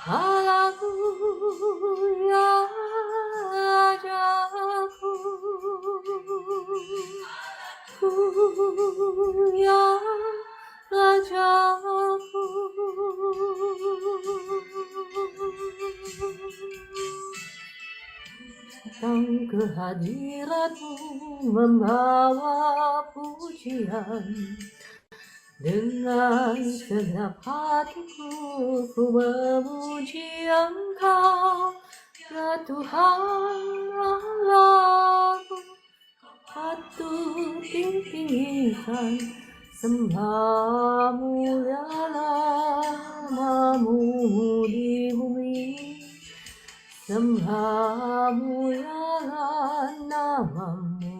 Haleluya, Rajaku. Haleluya, Rajaku. Datang ke hadiratmu membawa pujian. Dengan segenap hatiku ku memuji Engkau, ya Tuhan Allahku. Patut ditinggikan, sembah mulialah namamu di bumi. Sembah mulialah namamu.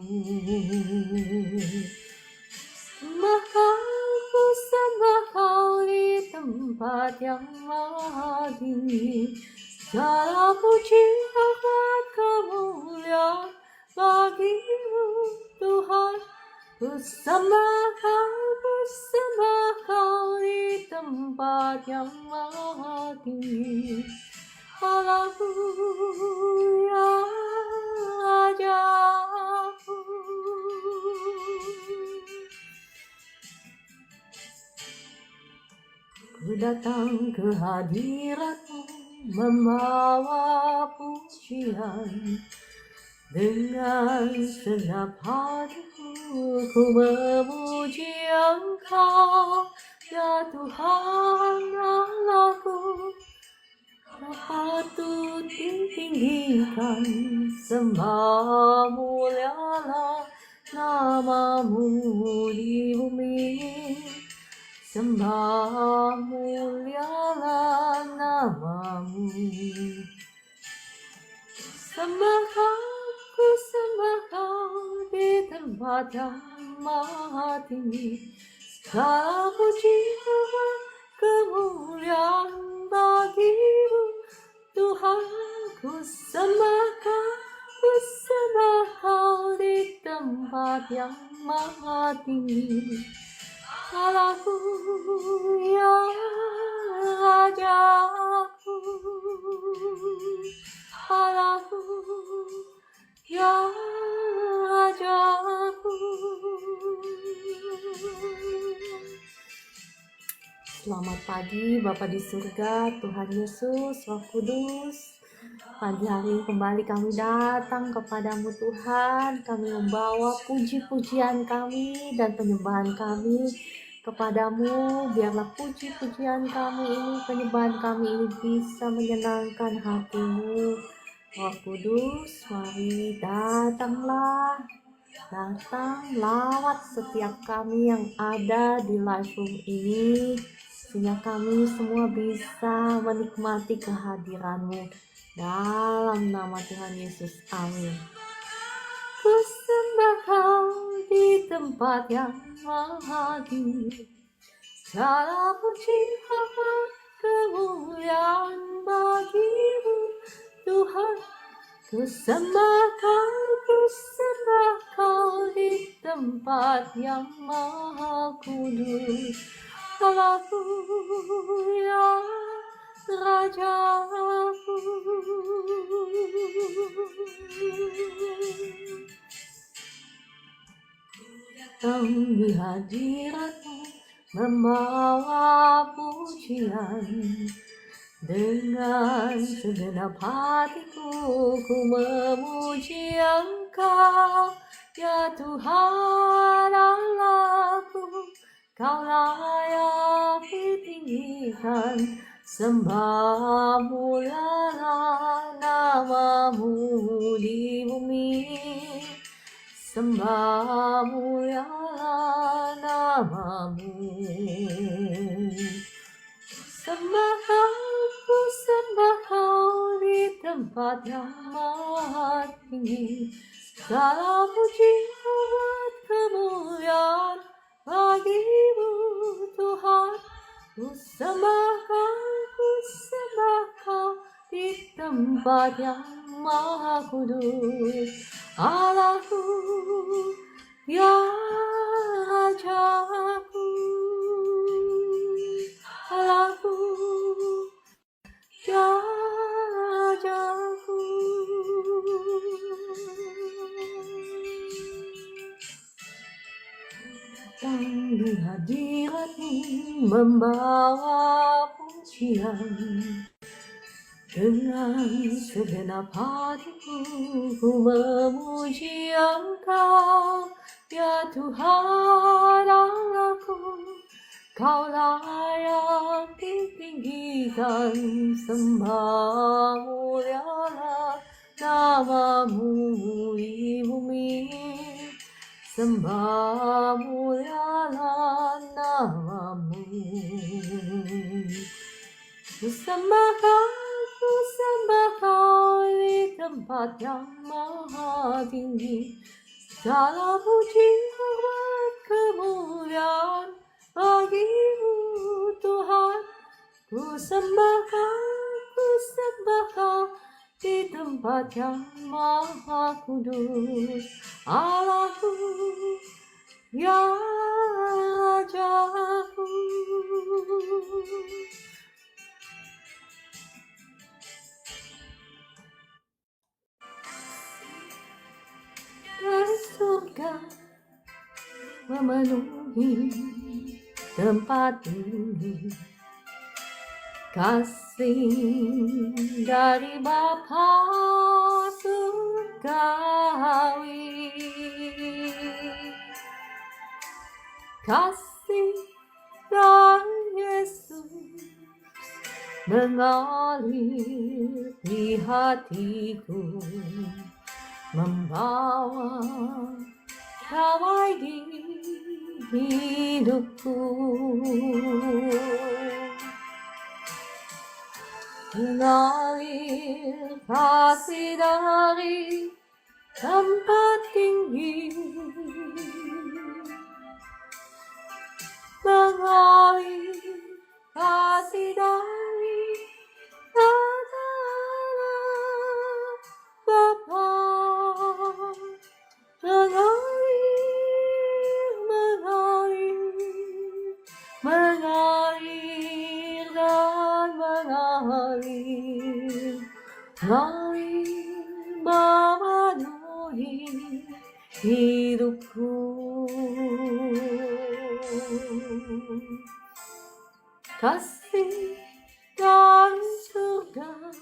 Sembah kau di tempat yang maha tinggi. Segala puji hormat kemuliaan bagimu Tuhan. Ku sembah kau di tempat yang maha tinggi. Haleluya, Rajaku. Ku datang ke hadiratmu membawa pujian. Dengan segenap hatiku ku memuji Engkau, ya Tuhan Allahku. Kau patut ditinggikan, sembah mulialah namamu di bumi. Sembah mulialah namamu. Sembah kau di tempat yang maha tinggi. Segala puji hormat kemuliaan bagimu Tuhan. Ku sembah kau di tempat yang maha tinggi. Haleluya, Rajaku. Haleluya, Rajaku. Selamat pagi Bapa di surga, Tuhan Yesus, Roh Kudus. Pagi hari kembali kami datang kepadamu Tuhan. Kami membawa puji-pujian kami dan penyembahan kami kepadamu. Biarlah puji-pujian kami ini, penyembahan kami ini bisa menyenangkan hatimu. Roh Kudus, mari datang lawat setiap kami yang ada di live room ini, sehingga kami semua bisa menikmati kehadiran-Mu. Dalam nama Tuhan Yesus, amin. Ku sembah Kau di tempat yang maha tinggi. Segala puji hormat kemuliaan bagimu Tuhan. Ku sembah Kau di tempat yang maha kudus. Haleluya, Rajaku. Datang di hadiratmu membawa pujian. Dengan segenap hatiku ku memuji Engkau, ya Tuhan Allahku. Kau layak ditinggikan, sembah mulialah namamu di bumi. Sembah mulialah namamu. Sembah Kau di tempat yang maha tinggi. Segala puji hormat kemuliaan bagimu Tuhan. Ku sembah Kau di tempat yang maha kudus. Haleluya, Rajaku. Haleluya, hadiratmu membawa pujian. Dengan segenap hatiku ku memuji Engkau, ya Tuhan Allahku. Kau layak ditinggikan, sembah mulialah namamu di bumi. Sembah mulialah namamu. Ku sembah kau di tempat yang maha tinggi. Segala puji hormat kemuliaan bagimu Tuhan. Ku sembah kau di tempat yang maha kudus. Allahku, ya Rajaku. Dari surga memenuhi tempat ini, kasih dari Bapa surgawi, kasih dari Yesus mengalir di hatiku, membawa damai di hidupku. Mengalir kasih dari tempat tinggi, mengalir kasih dari Tata Bapa. Mengalir dan mengalir, memenuhi hidupku. Kasih dari surga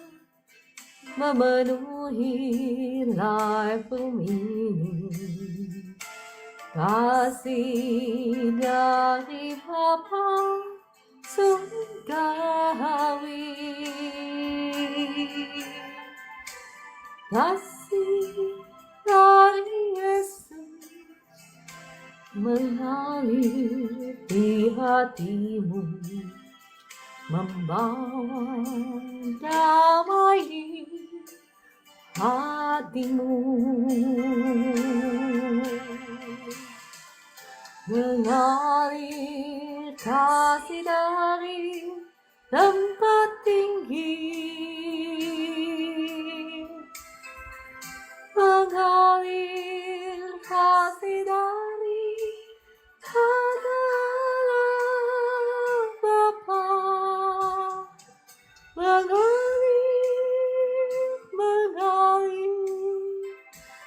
memenuhi life bumi, kasih dari Bapa surgawi, kasih dari Yesus mengalir di hatimu, membawa damai di hatimu. Mengalir kasih dari tempat tinggi, mengalir kasih dari adalah Bapa.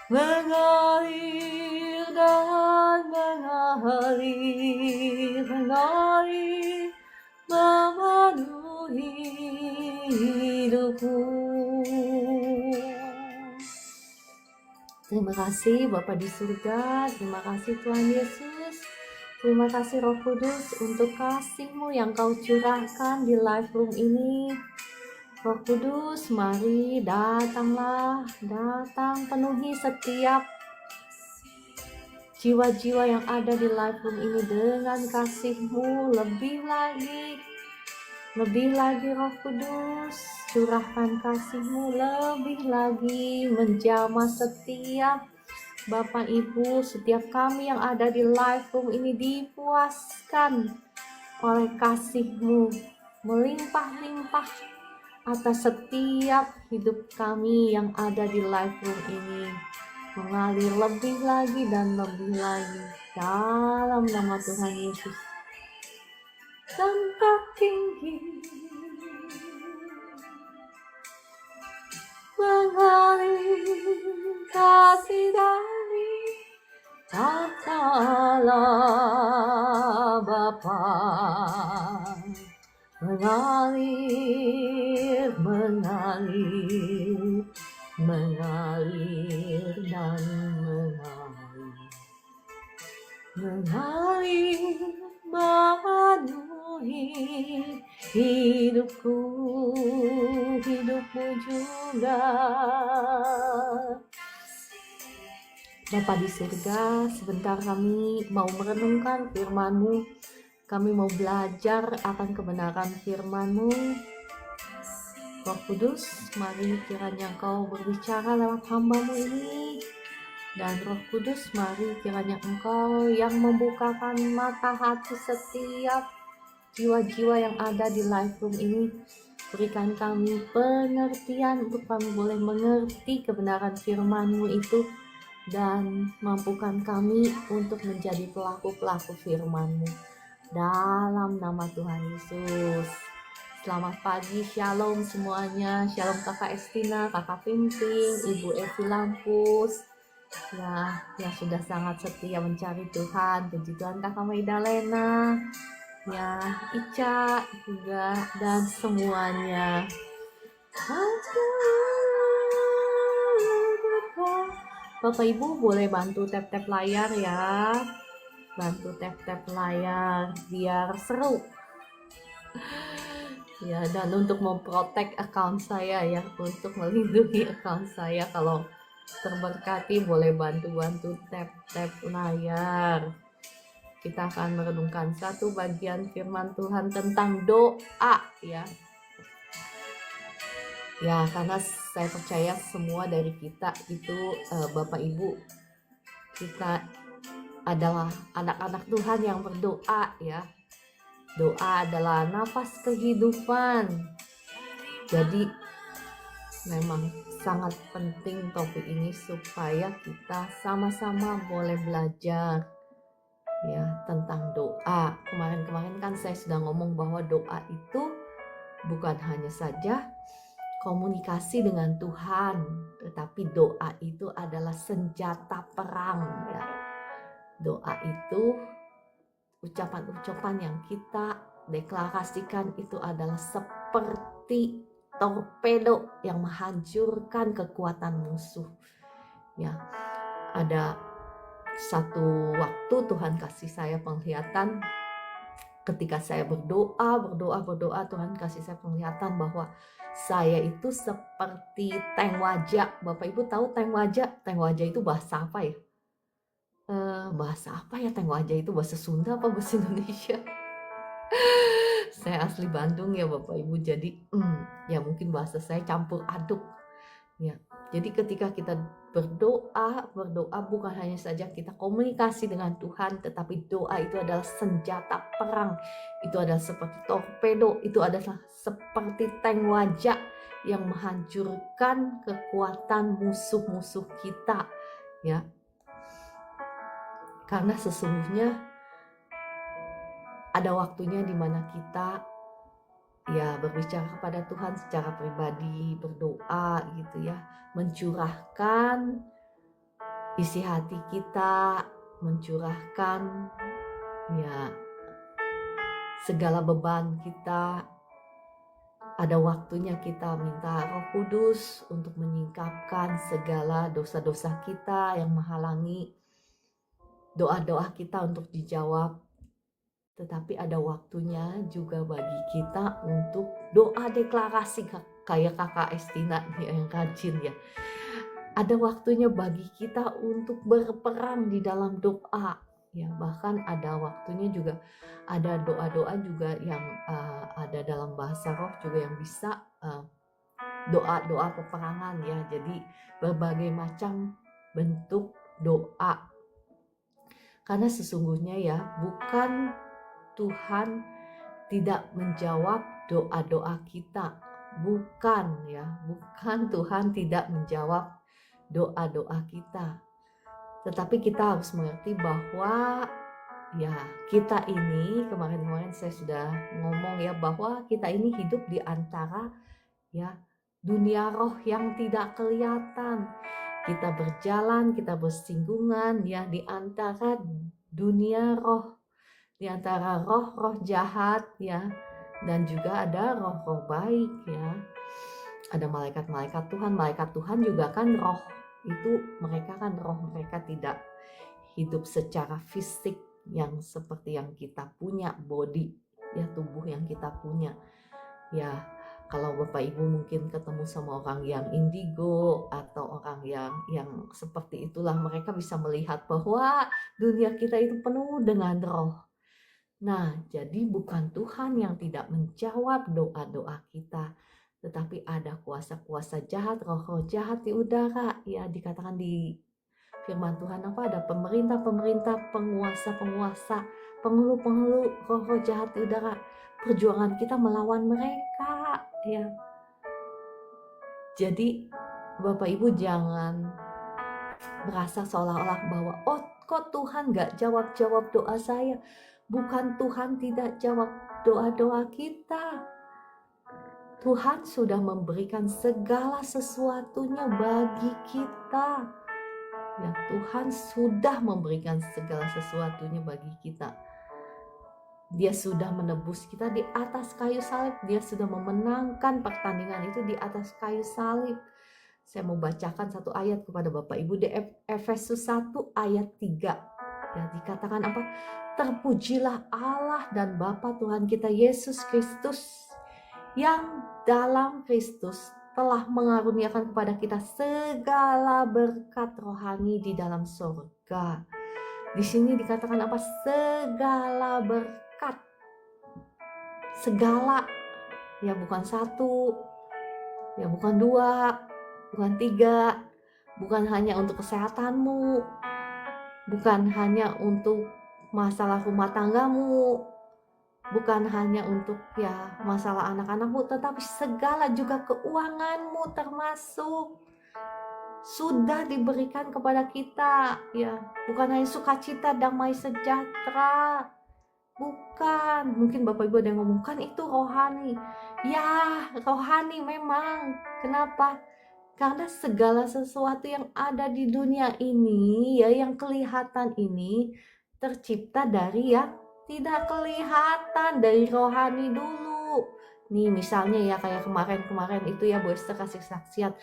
Mengalir dan mengalir, memenuhi hidupku. Terima kasih Bapa di surga, terima kasih Tuhan Yesus, terima kasih Roh Kudus untuk kasih-Mu yang Kau curahkan di live room ini. Roh Kudus, mari datang penuhi setiap jiwa-jiwa yang ada di live room ini dengan kasih-Mu. Lebih lagi Roh Kudus, curahkan kasih-Mu lebih lagi, menjamah setiap Bapak Ibu, setiap kami yang ada di live room ini dipuaskan oleh kasih-Mu, melimpah-limpah atas setiap hidup kami yang ada di live room ini, mengalir lebih lagi dan lebih lagi dalam nama Tuhan Yesus. Tempat tinggi mengalir kasih dari Tata mengalir, mengalir dan mengalir, memenuhi hidupku, hidupmu juga. Bapa di surga, sebentar kami mau merenungkan firman-Mu. Kami mau belajar akan kebenaran firman-Mu. Roh Kudus, mari kiranya Engkau berbicara lewat hamba-Mu ini. Dan Roh Kudus, mari kiranya Engkau yang membukakan mata hati setiap jiwa-jiwa yang ada di live room ini. Berikan kami pengertian untuk kami boleh mengerti kebenaran firman-Mu itu. Dan mampukan kami untuk menjadi pelaku-pelaku firman-Mu. Dalam nama Tuhan Yesus. Selamat pagi, shalom semuanya. Shalom Kakak Estina, Kakak Pimping, Ibu Evi Lampus. Ya, yang sudah sangat setia mencari Tuhan. Puji Tuhan Kakak Maidalena. Ya, Ica juga dan semuanya. Bapak Ibu boleh bantu tap-tap layar ya. Bantu tap-tap layar biar seru. Ya, dan untuk memprotek account saya ya, untuk melindungi account saya, kalau terberkati boleh bantu-bantu tap-tap layar. Kita akan merenungkan satu bagian firman Tuhan tentang doa ya. Ya, karena saya percaya semua dari kita itu Bapak Ibu, kita adalah anak-anak Tuhan yang berdoa ya. Doa adalah nafas kehidupan. Jadi memang sangat penting topik ini supaya kita sama-sama boleh belajar ya tentang doa. Kemarin kan saya sudah ngomong bahwa doa itu bukan hanya saja komunikasi dengan Tuhan, tetapi doa itu adalah senjata perang ya. Doa itu ucapan-ucapan yang kita deklarasikan itu adalah seperti torpedo yang menghancurkan kekuatan musuh. Ya, ada satu waktu Tuhan kasih saya penglihatan ketika saya berdoa, Tuhan kasih saya penglihatan bahwa saya itu seperti tank wajah. Bapak Ibu tahu tank wajah? Tank wajah itu bahasa apa ya? Bahasa apa ya tank wajah itu? Bahasa Sunda apa bahasa Indonesia? Saya asli Bandung ya Bapak Ibu, jadi ya mungkin bahasa saya campur aduk ya. Jadi ketika kita berdoa bukan hanya saja kita komunikasi dengan Tuhan, tetapi doa itu adalah senjata perang. Itu adalah seperti torpedo, itu adalah seperti tank wajah yang menghancurkan kekuatan musuh-musuh kita ya. Karena sesungguhnya ada waktunya di mana kita ya berbicara kepada Tuhan secara pribadi, berdoa gitu ya, mencurahkan isi hati kita, mencurahkan ya segala beban kita. Ada waktunya kita minta Roh Kudus untuk menyingkapkan segala dosa-dosa kita yang menghalangi doa-doa kita untuk dijawab. Tetapi ada waktunya juga bagi kita untuk doa deklarasi kayak Kakak Estina yang rajin ya. Ada waktunya bagi kita untuk berperang di dalam doa ya. Bahkan ada waktunya juga ada doa-doa juga yang ada dalam bahasa roh juga yang bisa doa-doa peperangan ya. Jadi berbagai macam bentuk doa. Karena sesungguhnya ya bukan Tuhan tidak menjawab doa-doa kita. Bukan Tuhan tidak menjawab doa-doa kita. Tetapi kita harus mengerti bahwa ya kita ini, kemarin saya sudah ngomong ya, bahwa kita ini hidup di antara ya dunia roh yang tidak kelihatan. Kita berjalan, kita bersinggungan ya di antara dunia roh, di antara roh-roh jahat ya, dan juga ada roh-roh baik ya. Ada malaikat Tuhan juga kan roh. Itu mereka kan roh, mereka tidak hidup secara fisik yang seperti yang kita punya, body, ya tubuh yang kita punya. Ya, kalau Bapak Ibu mungkin ketemu sama orang yang indigo atau orang yang seperti itulah, mereka bisa melihat bahwa dunia kita itu penuh dengan roh. Nah, jadi bukan Tuhan yang tidak menjawab doa-doa kita, tetapi ada kuasa-kuasa jahat, roh-roh jahat di udara. Ya, dikatakan di firman Tuhan apa? Ada pemerintah-pemerintah, penguasa-penguasa, penghulu-penghulu, roh-roh jahat di udara. Perjuangan kita melawan mereka, ya. Jadi, Bapak Ibu jangan merasa seolah-olah bahwa kok Tuhan gak jawab-jawab doa saya. Bukan Tuhan tidak jawab doa-doa kita. Tuhan sudah memberikan segala sesuatunya bagi kita. Ya, Tuhan sudah memberikan segala sesuatunya bagi kita. Dia sudah menebus kita di atas kayu salib. Dia sudah memenangkan pertandingan itu di atas kayu salib. Saya mau bacakan satu ayat kepada Bapak Ibu di Efesus 1 ayat 3. Ya, dikatakan apa? Terpujilah Allah dan Bapa Tuhan kita Yesus Kristus, yang dalam Kristus telah mengaruniakan kepada kita segala berkat rohani di dalam surga. Di sini dikatakan apa? Segala berkat. Segala. Ya, bukan satu. Ya, bukan dua. Bukan tiga. Bukan hanya untuk kesehatanmu. Bukan hanya untuk masalah rumah tanggamu, bukan hanya untuk ya masalah anak-anakmu, tetapi segala juga keuanganmu termasuk sudah diberikan kepada kita, ya. Bukan hanya sukacita, damai sejahtera, bukan. Mungkin Bapak Ibu ada yang ngomong, kan itu rohani. Ya, rohani memang. Kenapa? Karena segala sesuatu yang ada di dunia ini, ya, yang kelihatan ini tercipta dari yang tidak kelihatan, dari rohani dulu. Nih misalnya ya kayak kemarin itu ya Bu Esther kasih saksian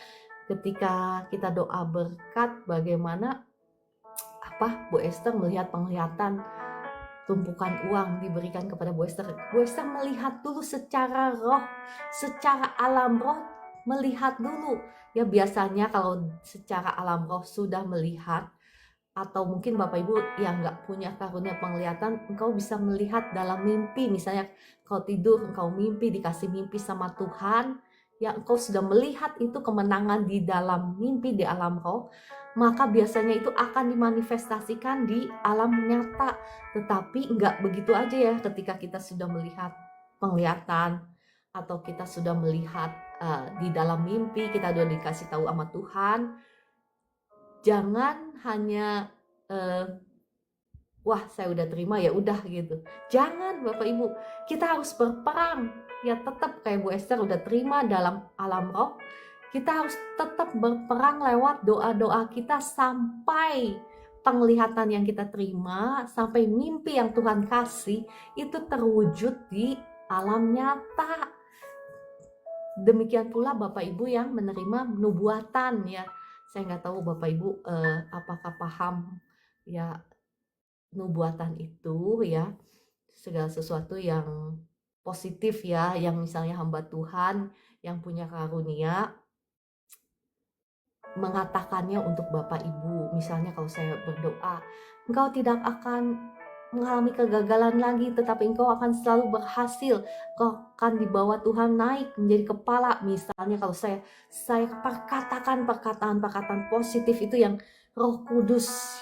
ketika kita doa berkat, bagaimana Bu Esther melihat penglihatan tumpukan uang diberikan kepada Bu Esther. Bu Esther melihat dulu secara roh, secara alam roh, melihat dulu. Ya biasanya kalau secara alam roh sudah melihat, atau mungkin Bapak Ibu yang gak punya karunia penglihatan, engkau bisa melihat dalam mimpi. Misalnya kau tidur, engkau mimpi, dikasih mimpi sama Tuhan, ya engkau sudah melihat itu kemenangan di dalam mimpi, di alam roh, maka biasanya itu akan dimanifestasikan di alam nyata. Tetapi enggak begitu aja ya, ketika kita sudah melihat penglihatan atau kita sudah melihat di dalam mimpi, kita sudah dikasih tahu sama Tuhan, jangan hanya wah saya udah terima ya udah gitu. Jangan Bapak Ibu, kita harus berperang. Ya tetap kayak Bu Esther udah terima dalam alam roh, kita harus tetap berperang lewat doa-doa kita sampai penglihatan yang kita terima, sampai mimpi yang Tuhan kasih itu terwujud di alam nyata. Demikian pula Bapak Ibu yang menerima nubuatan ya. Saya nggak tahu Bapak Ibu apakah paham ya nubuatan itu ya, segala sesuatu yang positif ya, yang misalnya hamba Tuhan yang punya karunia mengatakannya untuk Bapak Ibu. Misalnya kalau saya berdoa, engkau tidak akan mengalami kegagalan lagi, tetapi engkau akan selalu berhasil. Engkau akan dibawa Tuhan naik menjadi kepala. Misalnya kalau saya perkatakan perkataan positif itu yang Roh Kudus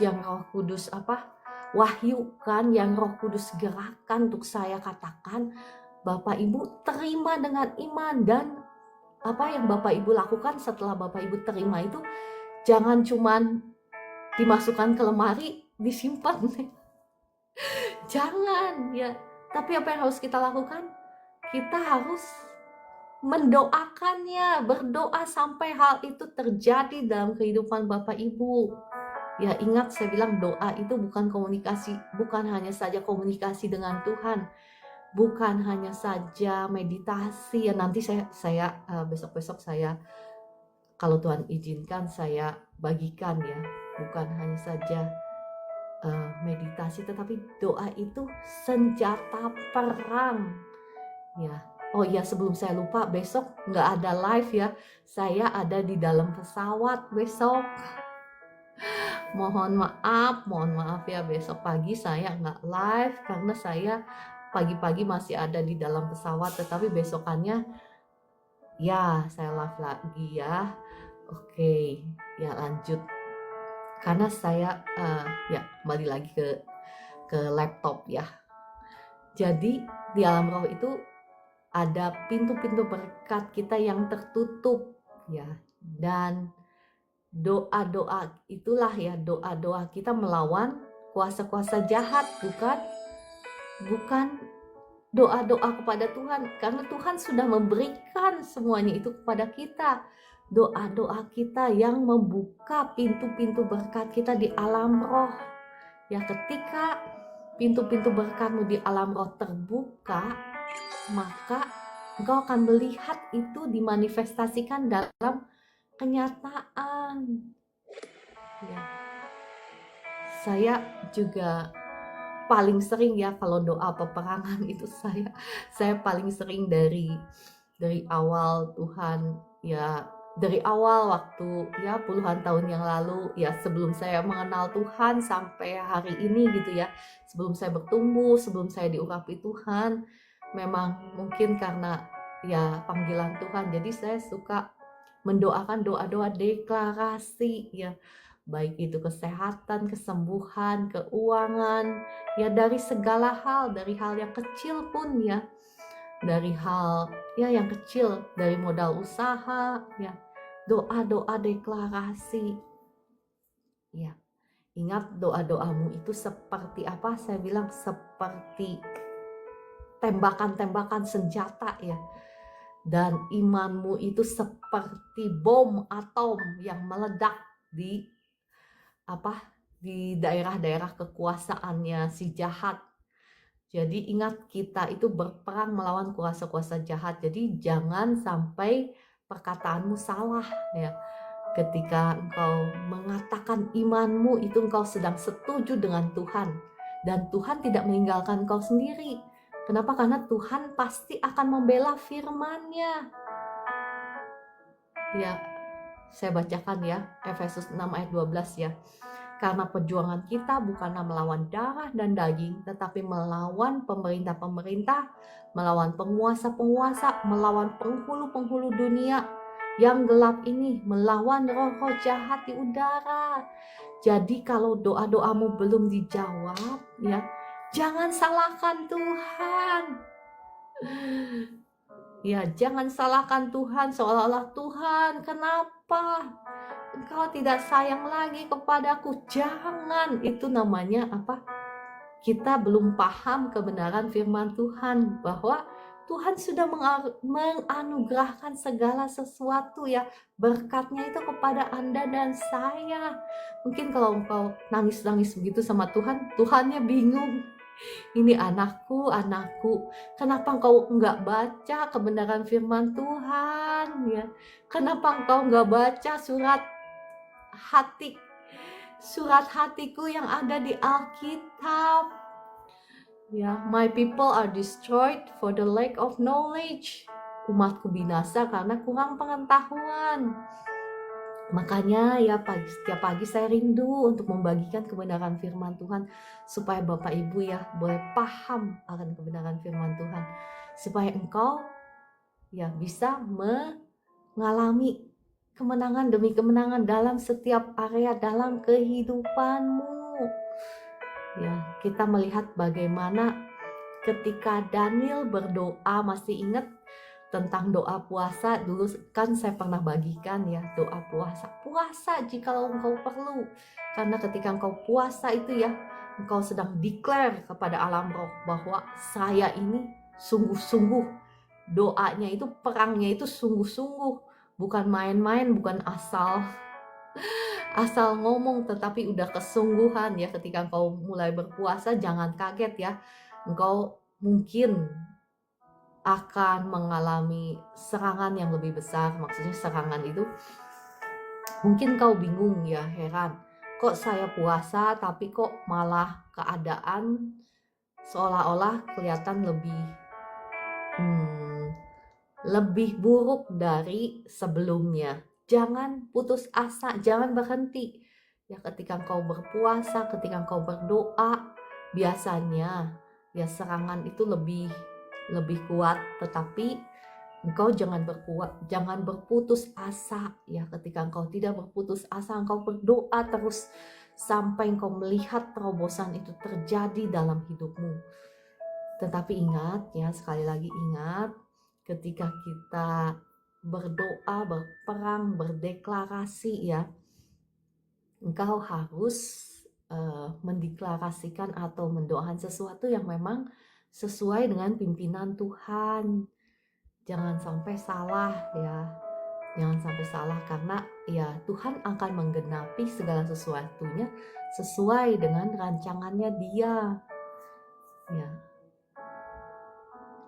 wahyukan, yang Roh Kudus gerakkan untuk saya katakan, Bapak Ibu terima dengan iman. Dan apa yang Bapak Ibu lakukan setelah Bapak Ibu terima itu, jangan cuman dimasukkan ke lemari, disimpan. Jangan ya. Tapi apa yang harus kita lakukan? Kita harus mendoakannya, berdoa sampai hal itu terjadi dalam kehidupan Bapak Ibu. Ya ingat saya bilang doa itu bukan komunikasi, bukan hanya saja komunikasi dengan Tuhan, bukan hanya saja meditasi ya, nanti saya besok-besok saya kalau Tuhan izinkan saya bagikan ya, bukan hanya saja meditasi, tetapi doa itu senjata perang ya. Oh iya, sebelum saya lupa, besok nggak ada live ya, saya ada di dalam pesawat besok. Mohon maaf ya, besok pagi saya nggak live karena saya pagi-pagi masih ada di dalam pesawat, tetapi besokannya ya saya live lagi ya. Oke, ya lanjut. Karena saya ya kembali lagi ke laptop ya. Jadi di alam roh itu ada pintu-pintu berkat kita yang tertutup ya, dan doa-doa itulah ya, doa-doa kita melawan kuasa-kuasa jahat, bukan doa-doa kepada Tuhan, karena Tuhan sudah memberikan semuanya itu kepada kita. Doa-doa kita yang membuka pintu-pintu berkat kita di alam roh ya. Ketika pintu-pintu berkatmu di alam roh terbuka, maka engkau akan melihat itu dimanifestasikan dalam kenyataan ya. Saya juga paling sering ya kalau doa peperangan itu saya paling sering dari awal Tuhan ya, dari awal waktu ya puluhan tahun yang lalu ya, sebelum saya mengenal Tuhan sampai hari ini gitu ya, sebelum saya bertumbuh, sebelum saya diurapi Tuhan, memang mungkin karena ya panggilan Tuhan, jadi saya suka mendoakan doa-doa deklarasi ya, baik itu kesehatan, kesembuhan, keuangan, ya dari segala hal, dari hal yang kecil pun ya, dari hal ya yang kecil, dari modal usaha ya, doa-doa deklarasi ya. Ingat, doa-doamu itu seperti apa? Saya bilang seperti tembakan-tembakan senjata ya. Dan imanmu itu seperti bom atom yang meledak di daerah-daerah kekuasaannya si jahat. Jadi ingat, kita itu berperang melawan kuasa-kuasa jahat. Jadi jangan sampai perkataanmu salah ya. Ketika engkau mengatakan imanmu itu, engkau sedang setuju dengan Tuhan, dan Tuhan tidak meninggalkan engkau sendiri. Kenapa? Karena Tuhan pasti akan membela firman-Nya. Ya, saya bacakan ya, Efesus 6 ayat 12 ya. Karena perjuangan kita bukanlah melawan darah dan daging, tetapi melawan pemerintah-pemerintah, melawan penguasa-penguasa, melawan penghulu-penghulu dunia yang gelap ini, melawan roh-roh jahat di udara. Jadi kalau doa-doamu belum dijawab ya, jangan salahkan Tuhan. Ya, jangan salahkan Tuhan seolah-olah, Tuhan, kenapa Engkau tidak sayang lagi kepadaku? Jangan, itu namanya apa? Kita belum paham kebenaran firman Tuhan, bahwa Tuhan sudah menganugerahkan segala sesuatu ya, berkatnya itu kepada Anda dan saya. Mungkin kalau engkau nangis-nangis begitu sama Tuhan, Tuhannya bingung. Ini anakku, kenapa engkau enggak baca kebenaran firman Tuhan ya? Kenapa engkau enggak baca surat hatiku yang ada di Alkitab? Ya, my people are destroyed for the lack of knowledge. Umatku binasa karena kurang pengetahuan. Makanya ya setiap pagi saya rindu untuk membagikan kebenaran firman Tuhan, supaya Bapak Ibu ya boleh paham akan kebenaran firman Tuhan, supaya engkau ya bisa mengalami kemenangan demi kemenangan dalam setiap area dalam kehidupanmu. Ya, kita melihat bagaimana ketika Daniel berdoa, masih ingat tentang doa puasa, dulu kan saya pernah bagikan ya, doa puasa jikalau engkau perlu, karena ketika engkau puasa itu ya, engkau sedang declare kepada alam roh bahwa saya ini sungguh-sungguh, doanya itu, perangnya itu sungguh-sungguh, bukan main-main, bukan asal ngomong, tetapi udah kesungguhan ya. Ketika engkau mulai berpuasa, jangan kaget ya, engkau mungkin akan mengalami serangan yang lebih besar. Maksudnya serangan itu mungkin kau bingung ya, heran, kok saya puasa tapi kok malah keadaan seolah-olah kelihatan lebih buruk dari sebelumnya. Jangan putus asa, jangan berhenti. Ya, ketika engkau berpuasa, ketika engkau berdoa, biasanya ya serangan itu lebih kuat, tetapi engkau jangan berputus asa. Ya, ketika engkau tidak berputus asa, engkau berdoa terus sampai engkau melihat terobosan itu terjadi dalam hidupmu. Tetapi ingat ya, sekali lagi ingat, ketika kita berdoa, berperang, berdeklarasi ya, engkau harus mendeklarasikan atau mendoakan sesuatu yang memang sesuai dengan pimpinan Tuhan. Jangan sampai salah ya. Jangan sampai salah, karena ya Tuhan akan menggenapi segala sesuatunya sesuai dengan rancangannya Dia. Ya.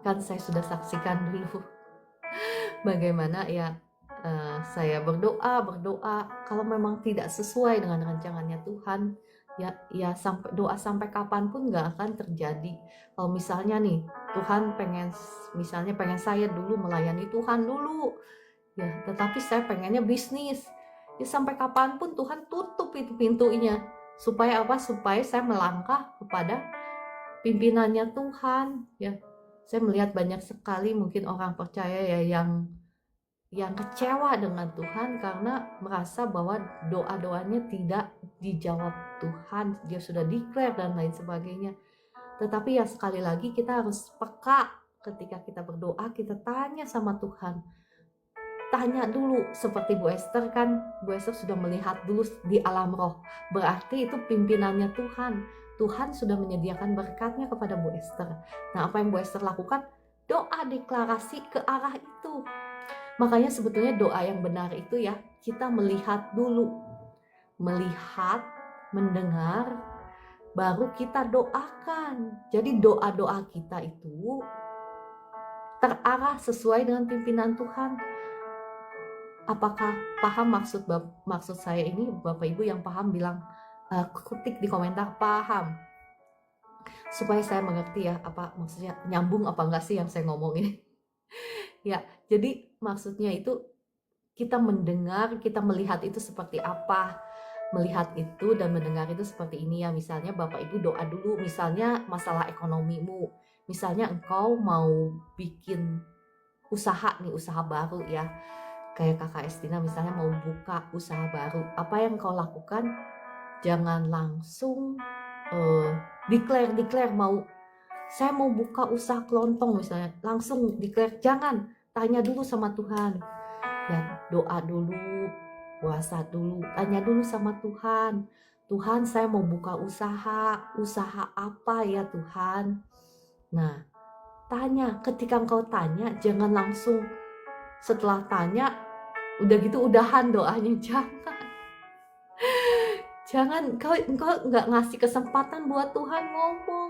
Kan saya sudah saksikan dulu bagaimana ya saya berdoa kalau memang tidak sesuai dengan rancangannya Tuhan, ya sampai kapanpun nggak akan terjadi. Kalau misalnya nih Tuhan pengen saya dulu melayani Tuhan dulu ya, tetapi saya pengennya bisnis, ya sampai kapanpun Tuhan tutup itu pintunya. Supaya apa? Supaya saya melangkah kepada pimpinannya Tuhan ya. Saya melihat banyak sekali mungkin orang percaya ya yang kecewa dengan Tuhan karena merasa bahwa doa-doanya tidak dijawab Tuhan, dia sudah declare dan lain sebagainya. Tetapi ya sekali lagi kita harus peka ketika kita berdoa, kita tanya sama Tuhan. Tanya dulu, seperti Bu Esther kan, Bu Esther sudah melihat dulu di alam roh, berarti itu pimpinannya Tuhan. Tuhan sudah menyediakan berkatnya kepada Bu Esther. Nah, apa yang Bu Esther lakukan? Doa deklarasi ke arah itu. Makanya sebetulnya doa yang benar itu ya, kita melihat dulu. Melihat, mendengar, baru kita doakan. Jadi doa-doa kita itu terarah sesuai dengan pimpinan Tuhan. Apakah paham maksud saya ini? Bapak Ibu yang paham bilang, ketik di komentar paham. Supaya saya mengerti ya, apa maksudnya, nyambung apa enggak sih yang saya ngomongin. Ya, jadi maksudnya itu kita mendengar, kita melihat itu seperti apa. Melihat itu dan mendengar itu seperti ini ya. Misalnya Bapak Ibu doa dulu, misalnya masalah ekonomimu. Misalnya engkau mau bikin usaha baru ya. Kayak Kakak Estina misalnya mau buka usaha baru. Apa yang kau lakukan? Jangan langsung declare saya mau buka usaha kelontong misalnya. Langsung declare, jangan. Tanya dulu sama Tuhan. Ya, doa dulu, puasa dulu, tanya dulu sama Tuhan. Tuhan, saya mau buka usaha apa ya Tuhan? Nah, tanya. Ketika engkau tanya, jangan langsung setelah tanya, udah gitu udahan doanya. Jangan, engkau nggak ngasih kesempatan buat Tuhan ngomong.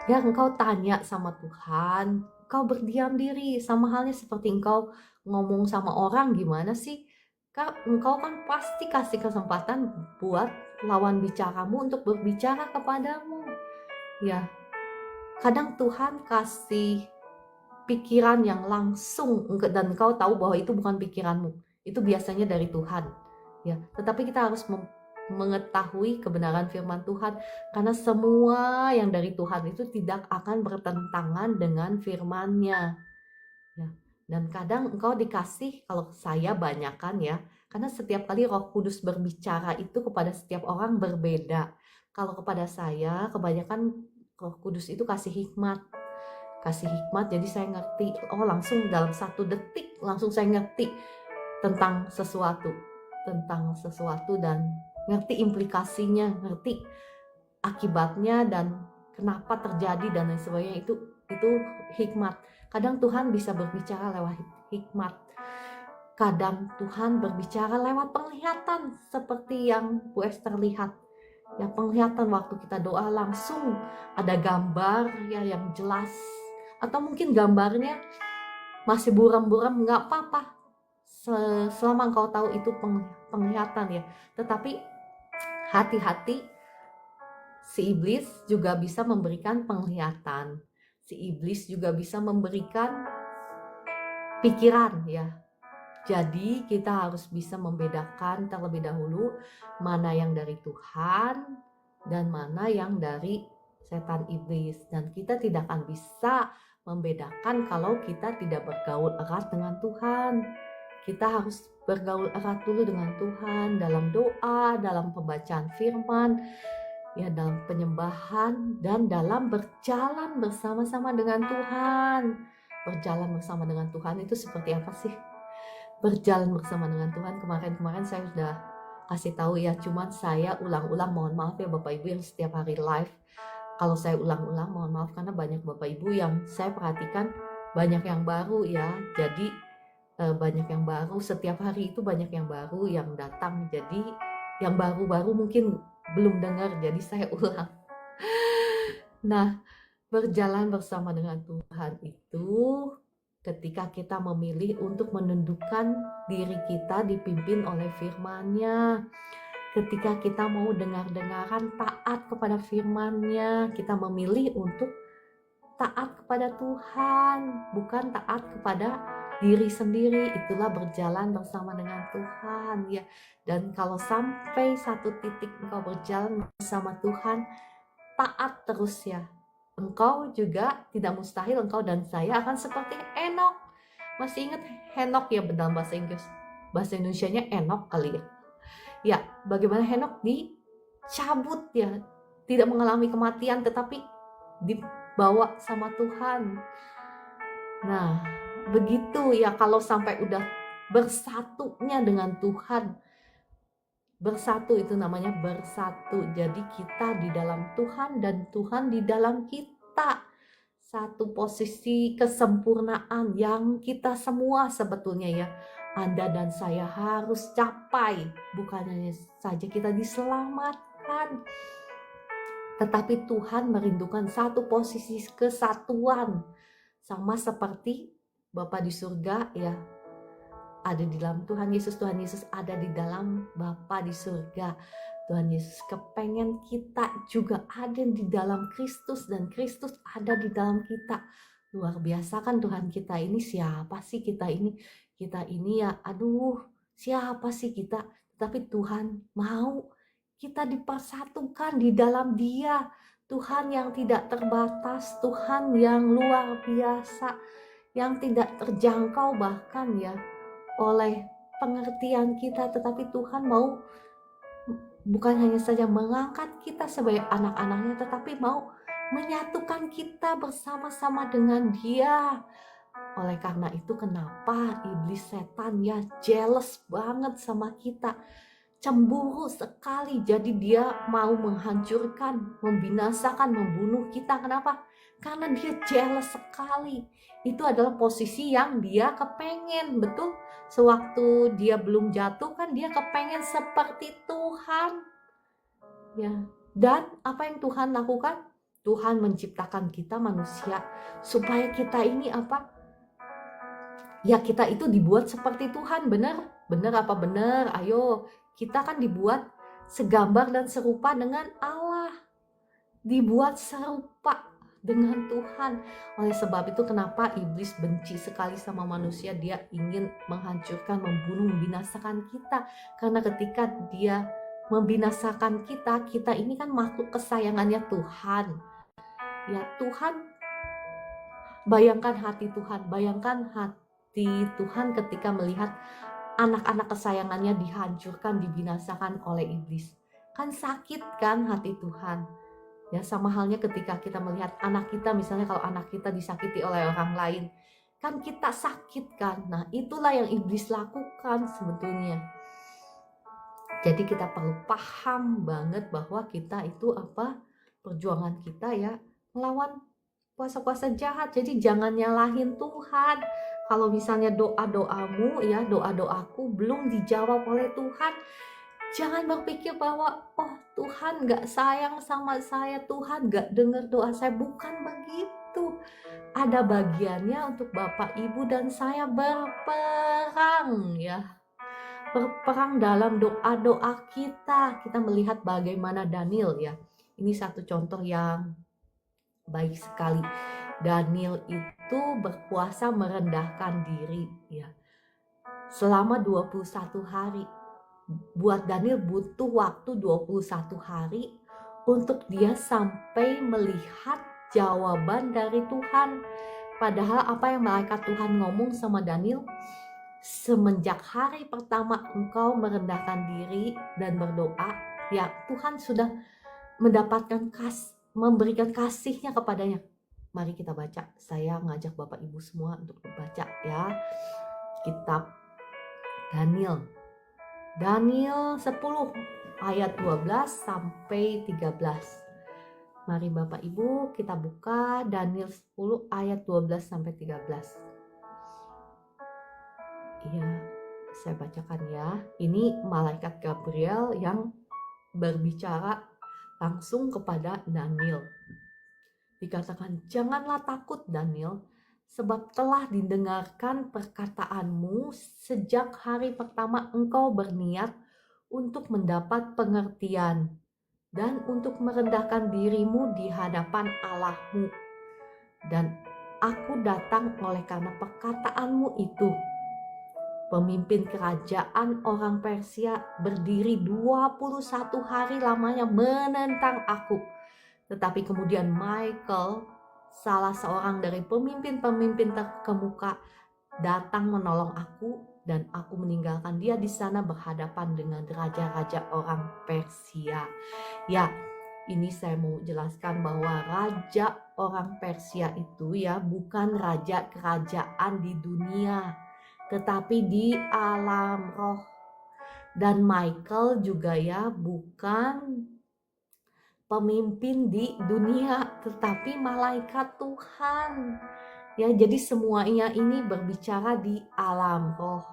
Ya, engkau tanya sama Tuhan, engkau berdiam diri, sama halnya seperti engkau ngomong sama orang gimana sih? Engkau kan pasti kasih kesempatan buat lawan bicaramu untuk berbicara kepadamu. Ya, kadang Tuhan kasih pikiran yang langsung dan engkau tahu bahwa itu bukan pikiranmu. Itu biasanya dari Tuhan. Ya, tetapi kita harus mengetahui kebenaran firman Tuhan, karena semua yang dari Tuhan itu tidak akan bertentangan dengan firman-Nya ya. Dan kadang engkau dikasih, kalau saya banyakkan ya, karena setiap kali Roh Kudus berbicara itu kepada setiap orang berbeda. Kalau kepada saya kebanyakan Roh Kudus itu kasih hikmat, jadi saya ngerti, langsung dalam 1 detik langsung saya ngerti tentang sesuatu dan ngerti implikasinya, ngerti akibatnya dan kenapa terjadi dan lain sebagainya. Itu hikmat. Kadang Tuhan bisa berbicara lewat hikmat. Kadang Tuhan berbicara lewat penglihatan seperti yang Bu Esther lihat. Ya, penglihatan waktu kita doa langsung ada gambar ya yang jelas, atau mungkin gambarnya masih buram-buram, nggak apa-apa selama engkau tahu itu penglihatan ya. Tetapi hati-hati, si iblis juga bisa memberikan penglihatan, si iblis juga bisa memberikan pikiran ya. Jadi kita harus bisa membedakan terlebih dahulu mana yang dari Tuhan dan mana yang dari setan iblis. Dan kita tidak akan bisa membedakan kalau kita tidak bergaul erat dengan Tuhan. Kita harus bergaul erat dulu dengan Tuhan dalam doa, dalam pembacaan firman, ya, dalam penyembahan, dan dalam berjalan bersama-sama dengan Tuhan. Berjalan bersama dengan Tuhan itu seperti apa sih? Berjalan bersama dengan Tuhan, kemarin saya sudah kasih tahu ya, cuman saya ulang-ulang, mohon maaf ya Bapak Ibu yang setiap hari live. Kalau saya ulang-ulang mohon maaf, karena banyak Bapak Ibu yang saya perhatikan banyak yang baru ya. Jadi banyak yang baru, setiap hari itu banyak yang baru yang datang. Jadi yang baru-baru mungkin belum dengar, jadi saya ulang. Nah, berjalan bersama dengan Tuhan itu ketika kita memilih untuk menundukkan diri kita dipimpin oleh firman-Nya. Ketika kita mau dengar-dengaran taat kepada firman-Nya, kita memilih untuk taat kepada Tuhan, bukan taat kepada diri sendiri. Itulah berjalan bersama dengan Tuhan ya. Dan kalau sampai satu titik engkau berjalan bersama Tuhan, taat terus ya, engkau juga tidak mustahil engkau dan saya akan seperti Enok. Masih ingat Henok ya dalam bahasa Inggris? Bahasa Indonesianya Enok kali ya. Ya, bagaimana Henok dicabut ya, tidak mengalami kematian tetapi dibawa sama Tuhan. Nah, begitu ya, kalau sampai udah bersatunya dengan Tuhan. Bersatu itu namanya bersatu. Jadi kita di dalam Tuhan dan Tuhan di dalam kita. Satu posisi kesempurnaan yang kita semua sebetulnya ya, Anda dan saya harus capai. Bukan hanya saja kita diselamatkan, tetapi Tuhan merindukan satu posisi kesatuan. Sama seperti Bapa di surga ya, ada di dalam Tuhan Yesus ada di dalam Bapa di surga. Tuhan Yesus kepengen kita juga ada di dalam Kristus dan Kristus ada di dalam kita. Luar biasa kan Tuhan kita ini. Siapa sih kita ini? Kita ini ya, aduh, siapa sih kita? Tapi Tuhan mau kita dipersatukan di dalam Dia. Tuhan yang tidak terbatas, Tuhan yang luar biasa, yang tidak terjangkau bahkan ya oleh pengertian kita, tetapi Tuhan mau bukan hanya saja mengangkat kita sebagai anak-anaknya, tetapi mau menyatukan kita bersama-sama dengan Dia. Oleh karena itu kenapa iblis setan ya jealous banget sama kita, cemburu sekali, jadi dia mau menghancurkan, membinasakan, membunuh kita. Kenapa? Karena dia jealous sekali. Itu adalah posisi yang dia kepengen, betul? Sewaktu dia belum jatuh kan dia kepengen seperti Tuhan. Ya. Dan apa yang Tuhan lakukan? Tuhan menciptakan kita manusia supaya kita ini apa? Ya, kita itu dibuat seperti Tuhan, benar? Benar apa benar? Ayo, kita kan dibuat segambar dan serupa dengan Allah. Dibuat serupa dengan Tuhan. Oleh sebab itu kenapa iblis benci sekali sama manusia, dia ingin menghancurkan, membunuh, membinasakan kita. Karena ketika dia membinasakan kita, kita ini kan makhluk kesayangannya Tuhan. Ya, Tuhan, bayangkan hati Tuhan, bayangkan hati Tuhan ketika melihat anak-anak kesayangannya dihancurkan, dibinasakan oleh iblis. Kan sakit kan hati Tuhan. Ya, sama halnya ketika kita melihat anak kita, misalnya kalau anak kita disakiti oleh orang lain, kan kita sakit kan. Nah, itulah yang iblis lakukan sebetulnya. Jadi kita perlu paham banget bahwa kita itu apa? Perjuangan kita ya melawan kuasa-kuasa jahat. Jadi jangan nyalahin Tuhan. Kalau misalnya doa-doamu ya, doa-doaku belum dijawab oleh Tuhan, Jangan berpikir bahwa, oh Tuhan gak sayang sama saya, Tuhan gak dengar doa saya. Bukan begitu. Ada bagiannya untuk Bapak, Ibu, dan saya berperang ya. Berperang dalam doa-doa kita. Kita melihat bagaimana Daniel ya. Ini satu contoh yang baik sekali. Daniel itu berpuasa merendahkan diri ya. Selama 21 hari. Buat Daniel butuh waktu 21 hari untuk dia sampai melihat jawaban dari Tuhan. Padahal apa yang malaikat Tuhan ngomong sama Daniel, semenjak hari pertama engkau merendahkan diri dan berdoa, ya Tuhan sudah memberikan kasihnya kepadanya. Mari kita baca. Saya ngajak Bapak Ibu semua untuk membaca ya kitab Daniel 10 ayat 12 sampai 13. Mari Bapak Ibu kita buka Daniel 10 ayat 12 sampai 13. Iya, saya bacakan ya. Ini malaikat Gabriel yang berbicara langsung kepada Daniel. Dikatakan, janganlah takut Daniel, sebab telah didengarkan perkataanmu sejak hari pertama engkau berniat untuk mendapat pengertian dan untuk merendahkan dirimu di hadapan Allahmu. Dan aku datang oleh karena perkataanmu itu. Pemimpin kerajaan orang Persia berdiri 21 hari lamanya menentang aku. Tetapi kemudian Michael, salah seorang dari pemimpin-pemimpin terkemuka, datang menolong aku dan aku meninggalkan dia di sana berhadapan dengan raja-raja orang Persia. Ya, ini saya mau jelaskan bahwa raja orang Persia itu ya bukan raja kerajaan di dunia, tetapi di alam roh. Dan Michael juga ya bukan pemimpin di dunia, tetapi malaikat Tuhan. Ya, jadi semuanya ini berbicara di alam roh.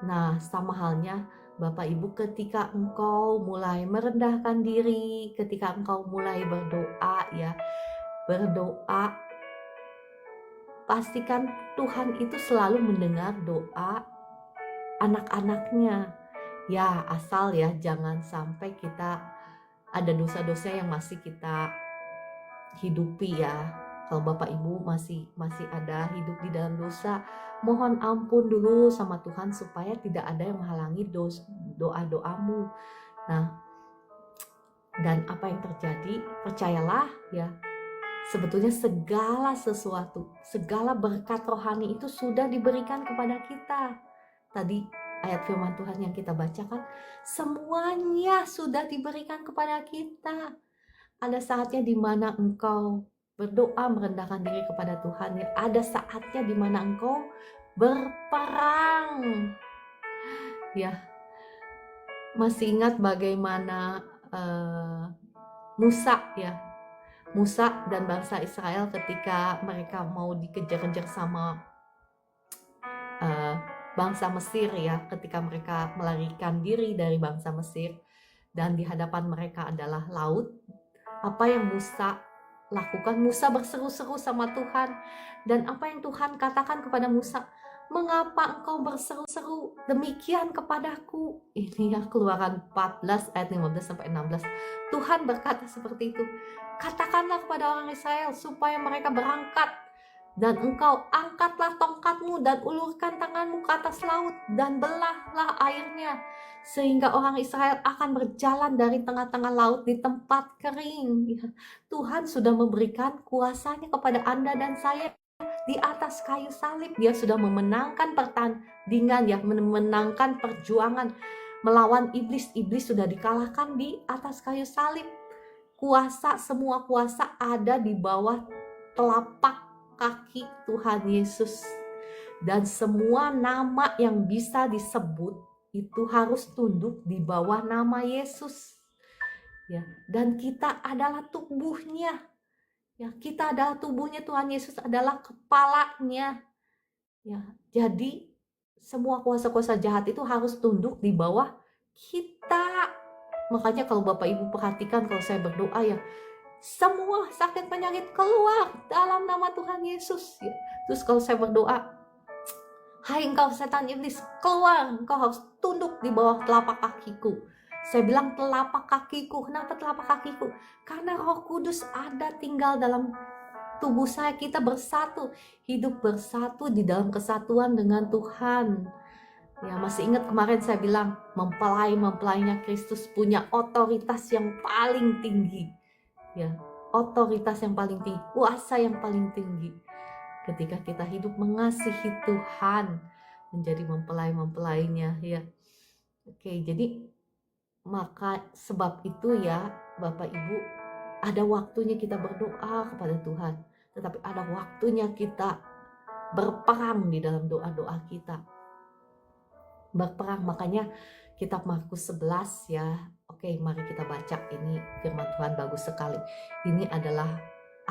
Nah, sama halnya Bapak Ibu, ketika engkau mulai merendahkan diri, ketika engkau mulai berdoa ya, berdoa, pastikan Tuhan itu selalu mendengar doa anak-anaknya. Ya, asal ya jangan sampai kita ada dosa-dosa yang masih kita hidupi ya. Kalau Bapak Ibu masih ada hidup di dalam dosa, mohon ampun dulu sama Tuhan supaya tidak ada yang menghalangi doa-doamu. Nah, dan apa yang terjadi, percayalah ya, sebetulnya segala sesuatu, segala berkat rohani itu sudah diberikan kepada kita. Tadi ayat firman Tuhan yang kita bacakan, semuanya sudah diberikan kepada kita. Ada saatnya di mana engkau berdoa merendahkan diri kepada Tuhan. Ada saatnya di mana engkau berperang. Ya, masih ingat bagaimana Musa dan bangsa Israel ketika mereka mau dikejar-kejar sama bangsa Mesir ya, ketika mereka melarikan diri dari bangsa Mesir dan di hadapan mereka adalah laut. Apa yang Musa lakukan? Musa berseru-seru sama Tuhan. Dan apa yang Tuhan katakan kepada Musa? Mengapa engkau berseru-seru demikian kepadaku? Ini ya Keluaran 14 ayat 15 sampai 16. Tuhan berkata seperti itu. Katakanlah kepada orang Israel supaya mereka berangkat. Dan engkau angkatlah tongkatmu dan ulurkan tanganmu ke atas laut dan belahlah airnya, sehingga orang Israel akan berjalan dari tengah-tengah laut di tempat kering. Ya, Tuhan sudah memberikan kuasanya kepada Anda dan saya di atas kayu salib. Dia sudah memenangkan pertandingan ya, memenangkan perjuangan melawan iblis. Iblis sudah dikalahkan di atas kayu salib. Semua kuasa ada di bawah telapak kaki Tuhan Yesus. Dan semua nama yang bisa disebut itu harus tunduk di bawah nama Yesus. Ya, dan kita adalah tubuhnya. Ya, kita adalah tubuhnya, Tuhan Yesus adalah kepalanya. Ya, jadi semua kuasa-kuasa jahat itu harus tunduk di bawah kita. Makanya kalau Bapak Ibu perhatikan kalau saya berdoa ya, semua sakit penyakit keluar dalam nama Tuhan Yesus ya. Terus kalau saya berdoa, hai engkau setan iblis, keluar, engkau harus tunduk di bawah telapak kakiku. Saya bilang telapak kakiku. Kenapa telapak kakiku? Karena Roh Kudus ada tinggal dalam tubuh saya. Kita bersatu, hidup bersatu di dalam kesatuan dengan Tuhan. Ya, masih ingat kemarin saya bilang mempelainya Kristus punya otoritas yang paling tinggi. Ya, otoritas yang paling tinggi, kuasa yang paling tinggi. Ketika kita hidup mengasihi Tuhan, menjadi mempelainya ya. Oke, jadi maka sebab itu ya Bapak Ibu, ada waktunya kita berdoa kepada Tuhan, tetapi ada waktunya kita berperang di dalam doa-doa kita. Berperang, makanya kitab Markus 11 ya. Oke, mari kita baca ini firman Tuhan bagus sekali. Ini adalah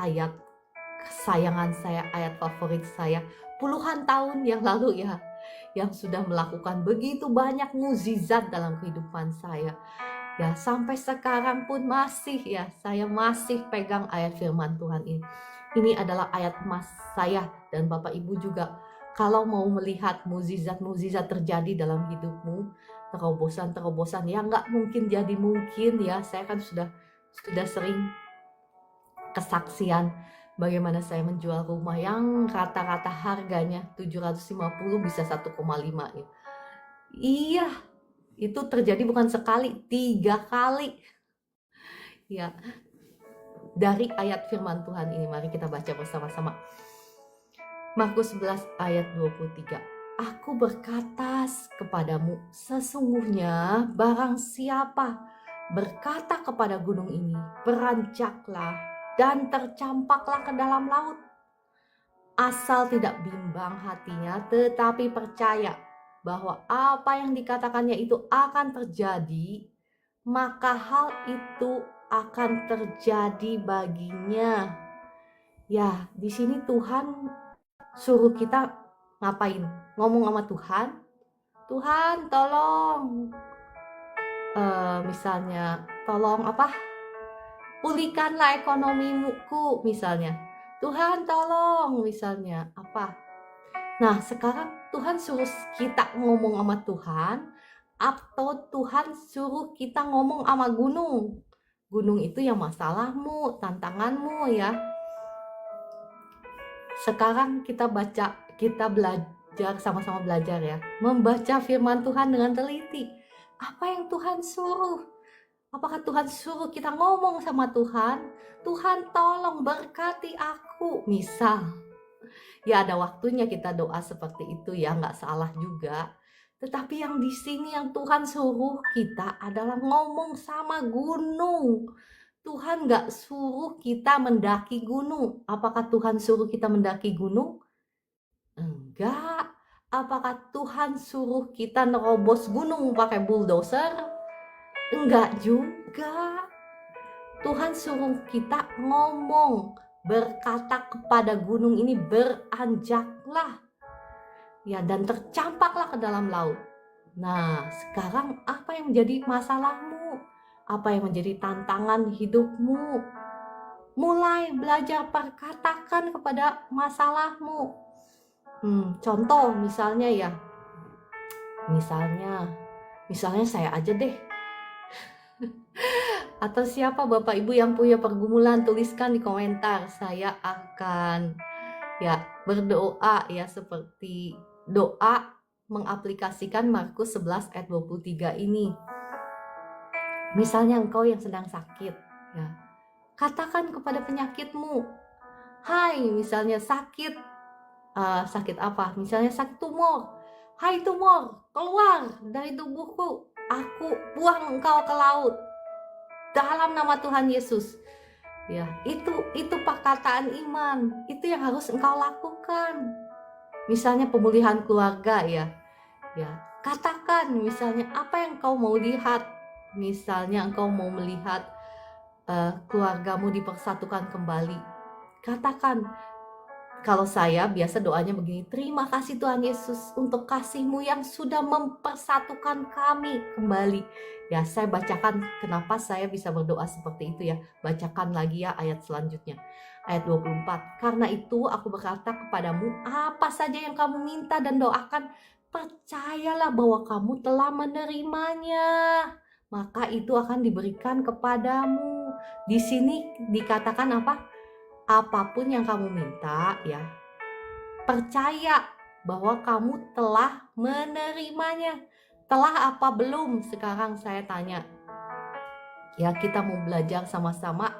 ayat kesayangan saya, ayat favorit saya puluhan tahun yang lalu ya, yang sudah melakukan begitu banyak mukjizat dalam kehidupan saya. Ya, sampai sekarang pun masih ya, saya masih pegang ayat firman Tuhan ini. Ini adalah ayat emas saya dan Bapak Ibu juga. Kalau mau melihat mukjizat-mukjizat terjadi dalam hidupmu, terobosan-terobosan yang nggak mungkin jadi mungkin ya. Saya kan sudah sering kesaksian bagaimana saya menjual rumah yang rata-rata harganya 750 bisa 1,5 ya. Iya, itu terjadi bukan sekali, 3 kali. Ya, dari ayat firman Tuhan ini mari kita baca bersama-sama. Markus 11 ayat 23. Aku berkata kepadamu, sesungguhnya barang siapa berkata kepada gunung ini, beranjaklah dan tercampaklah ke dalam laut, asal tidak bimbang hatinya, tetapi percaya bahwa apa yang dikatakannya itu akan terjadi, maka hal itu akan terjadi baginya. Ya, di sini Tuhan suruh kita ngapain? Ngomong sama Tuhan. Tuhan tolong, misalnya tolong apa? Pulihkanlah ekonomiku misalnya. Tuhan tolong misalnya apa? Nah sekarang Tuhan suruh kita ngomong sama Tuhan, atau Tuhan suruh kita ngomong sama gunung. Gunung itu ya masalahmu, tantanganmu ya. Sekarang kita belajar, sama-sama belajar ya, membaca firman Tuhan dengan teliti. Apa yang Tuhan suruh? Apakah Tuhan suruh kita ngomong sama Tuhan? Tuhan tolong berkati aku, misal. Ya ada waktunya kita doa seperti itu ya, nggak salah juga. Tetapi yang di sini yang Tuhan suruh kita adalah ngomong sama gunung. Tuhan gak suruh kita mendaki gunung. Apakah Tuhan suruh kita mendaki gunung? Enggak. Apakah Tuhan suruh kita nerobos gunung pakai bulldozer? Enggak juga. Tuhan suruh kita ngomong, berkata kepada gunung ini, beranjaklah. Ya, dan tercampaklah ke dalam laut. Nah, sekarang apa yang menjadi masalahmu? Apa yang menjadi tantangan hidupmu? Mulai belajar perkatakan kepada masalahmu. Contoh misalnya ya, misalnya saya aja deh. Atau siapa Bapak Ibu yang punya pergumulan, tuliskan di komentar. Saya akan ya berdoa ya, seperti doa mengaplikasikan Markus 11 ayat 23 ini. Misalnya engkau yang sedang sakit ya, katakan kepada penyakitmu, hai, misalnya sakit apa? Misalnya sakit tumor. Hai tumor, keluar dari tubuhku. Aku buang engkau ke laut. Dalam nama Tuhan Yesus. Ya, itu perkataan iman. Itu yang harus engkau lakukan. Misalnya pemulihan keluarga ya. Ya, katakan misalnya apa yang engkau mau lihat. Misalnya engkau mau melihat keluargamu dipersatukan kembali. Katakan, Kalau saya biasa doanya begini, terima kasih Tuhan Yesus untuk kasih-Mu yang sudah mempersatukan kami kembali. Ya, saya bacakan kenapa saya bisa berdoa seperti itu ya. Bacakan lagi ya ayat selanjutnya. Ayat 24. Karena itu aku berkata kepadamu, apa saja yang kamu minta dan doakan, percayalah bahwa kamu telah menerimanya. Maka itu akan diberikan kepadamu. Di sini dikatakan apa? Apapun yang kamu minta ya, percaya bahwa kamu telah menerimanya. Telah apa belum? Sekarang saya tanya. Ya, kita mau belajar sama-sama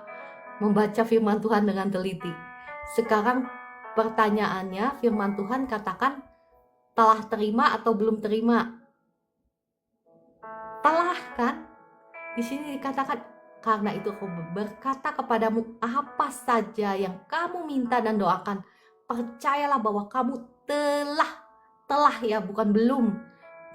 membaca firman Tuhan dengan teliti. Sekarang pertanyaannya, firman Tuhan katakan telah terima atau belum terima? Telah kan? Di sini dikatakan, karena itu aku berkata kepadamu, apa saja yang kamu minta dan doakan, percayalah bahwa kamu telah ya, bukan belum.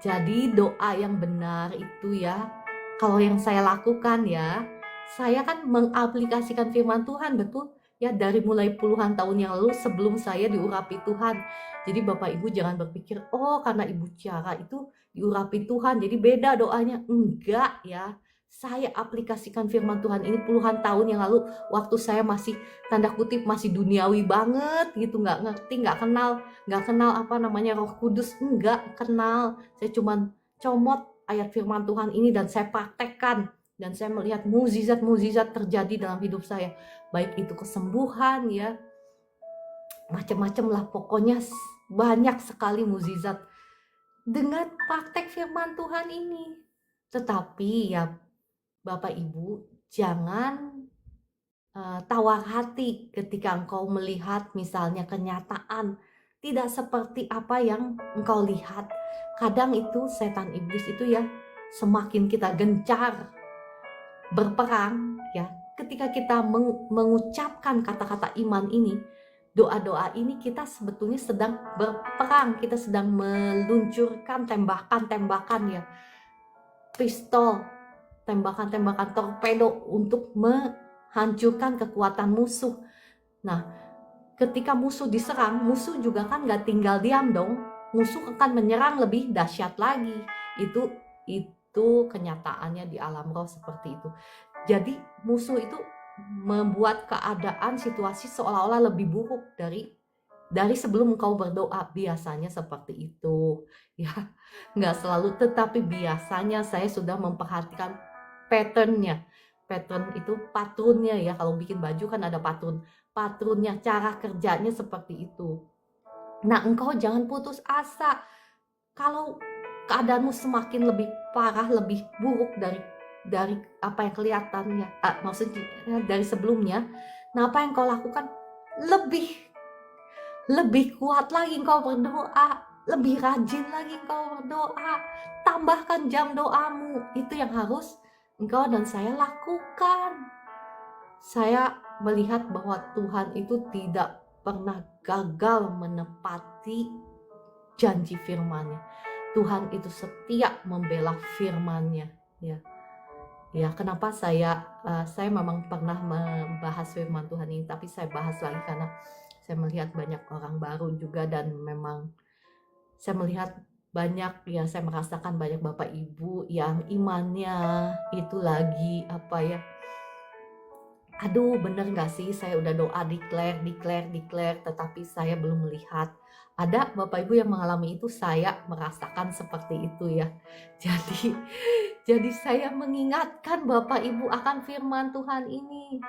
Jadi doa yang benar itu ya, kalau yang saya lakukan ya, saya kan mengaplikasikan firman Tuhan, betul ya, dari mulai puluhan tahun yang lalu sebelum saya diurapi Tuhan. Jadi Bapak Ibu jangan berpikir, oh karena Ibu Ciara itu diurapi Tuhan jadi beda doanya. Enggak ya, saya aplikasikan firman Tuhan ini puluhan tahun yang lalu waktu saya masih tanda kutip masih duniawi banget gitu, nggak ngerti, nggak kenal apa namanya Roh Kudus, nggak kenal. Saya cuman comot ayat firman Tuhan ini dan saya praktekkan, dan saya melihat mukjizat-mukjizat terjadi dalam hidup saya, baik itu kesembuhan ya, macam-macam lah, pokoknya banyak sekali mukjizat dengan praktek firman Tuhan ini. Tetapi ya Bapak Ibu, jangan tawar hati ketika engkau melihat misalnya kenyataan tidak seperti apa yang engkau lihat. Kadang itu setan iblis itu ya, semakin kita gencar berperang ya, ketika kita mengucapkan kata-kata iman ini, doa-doa ini, kita sebetulnya sedang berperang, kita sedang meluncurkan tembakan-tembakan ya, pistol, tembakan-tembakan torpedo untuk menghancurkan kekuatan musuh. Nah, ketika musuh diserang, musuh juga kan gak tinggal diam dong, musuh akan menyerang lebih dahsyat lagi. Itu kenyataannya di alam roh seperti itu. Jadi musuh itu membuat keadaan situasi seolah-olah lebih buruk dari sebelum engkau berdoa. Biasanya seperti itu ya, nggak selalu, tetapi biasanya saya sudah memperhatikan pattern itu, patrunnya ya. Kalau bikin baju kan ada patrunnya, cara kerjanya seperti itu. Nah, engkau jangan putus asa kalau keadaanmu semakin lebih parah, lebih buruk dari apa yang kelihatannya, maksudnya dari sebelumnya. Nah, apa yang kau lakukan? Lebih kuat lagi engkau berdoa, lebih rajin lagi engkau berdoa, tambahkan jam doamu. Itu yang harus engkau dan saya lakukan. Saya melihat bahwa Tuhan itu tidak pernah gagal menepati janji firman-Nya. Tuhan itu setia membela firman-Nya ya. Ya, kenapa saya memang pernah membahas firman Tuhan ini, tapi saya bahas lagi karena saya melihat banyak orang baru juga, dan memang saya melihat banyak ya, saya merasakan banyak Bapak Ibu yang imannya itu lagi apa ya, aduh bener gak sih saya udah doa declare, tetapi saya belum melihat. Ada Bapak Ibu yang mengalami itu, saya merasakan seperti itu ya. Jadi saya mengingatkan Bapak Ibu akan firman Tuhan ini.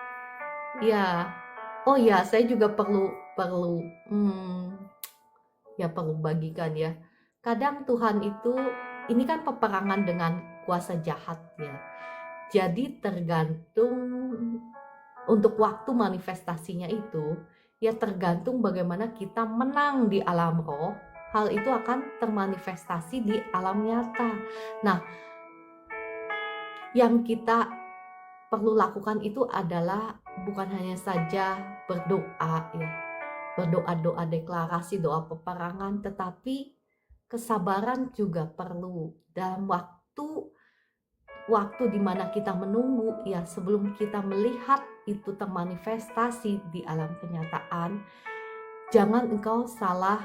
Ya, oh ya, saya juga perlu bagikan ya. Kadang Tuhan itu, ini kan peperangan dengan kuasa jahat ya. Jadi tergantung untuk waktu manifestasinya itu, ya tergantung bagaimana kita menang di alam roh, hal itu akan termanifestasi di alam nyata. Nah, yang kita perlu lakukan itu adalah bukan hanya saja berdoa ya, berdoa deklarasi, doa peperangan, tetapi kesabaran juga perlu dalam waktu dimana kita menunggu ya, sebelum kita melihat itu termanifestasi di alam kenyataan. jangan engkau salah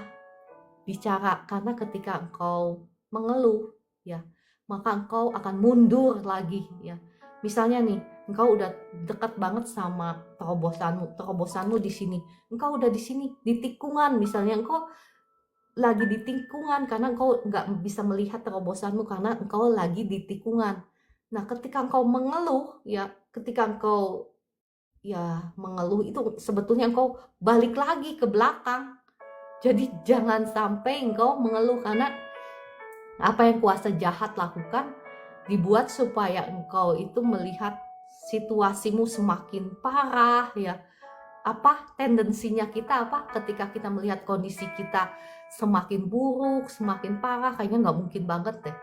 bicara, karena ketika engkau mengeluh ya, maka engkau akan mundur lagi ya. Misalnya nih, engkau udah dekat banget sama terobosanmu di sini. Engkau udah di sini di tikungan, misalnya engkau lagi di tikungan karena engkau nggak bisa melihat terobosanmu karena engkau lagi di tikungan. Nah, ketika engkau mengeluh ya, ketika engkau ya mengeluh itu sebetulnya engkau balik lagi ke belakang. Jadi jangan sampai engkau mengeluh, karena apa yang kuasa jahat lakukan dibuat supaya engkau itu melihat situasimu semakin parah ya. Apa tendensinya kita apa ketika kita melihat kondisi kita semakin buruk, semakin parah, kayaknya nggak mungkin banget deh.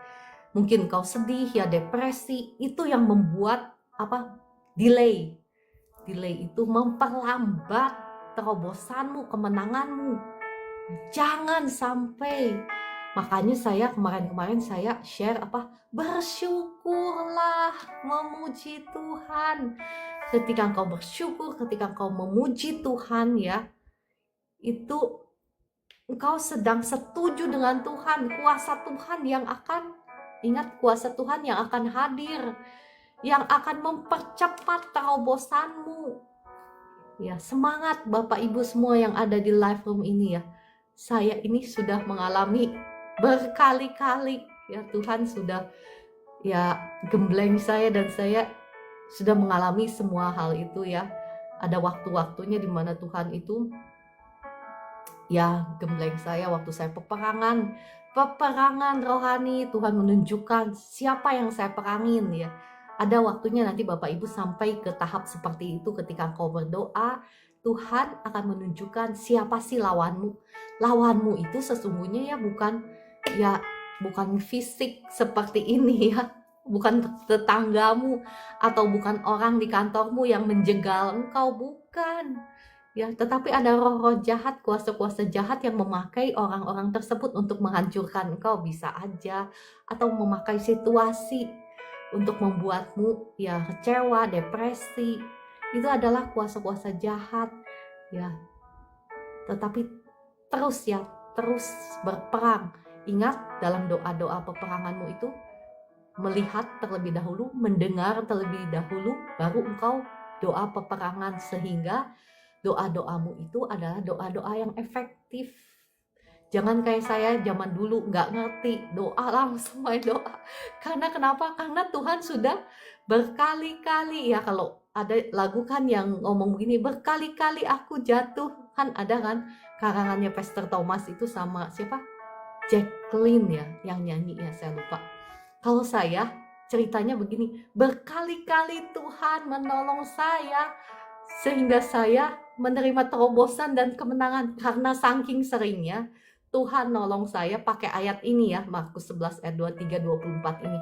Mungkin kau sedih ya, depresi, itu yang membuat apa? Delay. Delay itu memperlambat terobosanmu, kemenanganmu. Jangan sampai. Makanya saya kemarin saya share apa? Bersyukurlah, memuji Tuhan. Ketika engkau bersyukur, ketika engkau memuji Tuhan ya, itu engkau sedang setuju dengan Tuhan, kuasa Tuhan yang akan, ingat, kuasa Tuhan yang akan hadir, yang akan mempercepat terobosanmu. Ya, semangat Bapak Ibu semua yang ada di live room ini ya. Saya ini sudah mengalami berkali-kali ya, Tuhan sudah ya gembleng saya dan saya sudah mengalami semua hal itu ya. Ada waktu-waktunya di mana Tuhan itu ya gembleng saya waktu saya peperangan rohani. Tuhan menunjukkan siapa yang saya perangin ya. Ada waktunya nanti Bapak Ibu sampai ke tahap seperti itu. Ketika engkau berdoa, Tuhan akan menunjukkan siapa sih lawanmu. Lawanmu itu sesungguhnya ya bukan fisik seperti ini ya, bukan tetanggamu atau bukan orang di kantormu yang menjegal engkau, bukan ya, tetapi ada roh-roh jahat, kuasa-kuasa jahat yang memakai orang-orang tersebut untuk menghancurkan engkau, bisa aja, atau memakai situasi untuk membuatmu ya kecewa, depresi. Itu adalah kuasa-kuasa jahat ya. Tetapi terus berperang. Ingat, dalam doa-doa peperanganmu itu melihat terlebih dahulu, mendengar terlebih dahulu, baru engkau doa peperangan, sehingga doa-doamu itu adalah doa-doa yang efektif. Jangan kayak saya zaman dulu nggak ngerti, doa langsung main doa. Karena kenapa? Karena Tuhan sudah berkali-kali ya, kalau ada lagu kan yang ngomong begini, berkali-kali aku jatuh, kan ada kan karangannya Pastor Thomas itu sama siapa? Jacqueline ya yang nyanyi ya, saya lupa. Kalau saya ceritanya begini, berkali-kali Tuhan menolong saya sehingga saya menerima terobosan dan kemenangan. Karena saking seringnya Tuhan nolong saya pakai ayat ini ya, Markus 11 ayat 23-24 ini.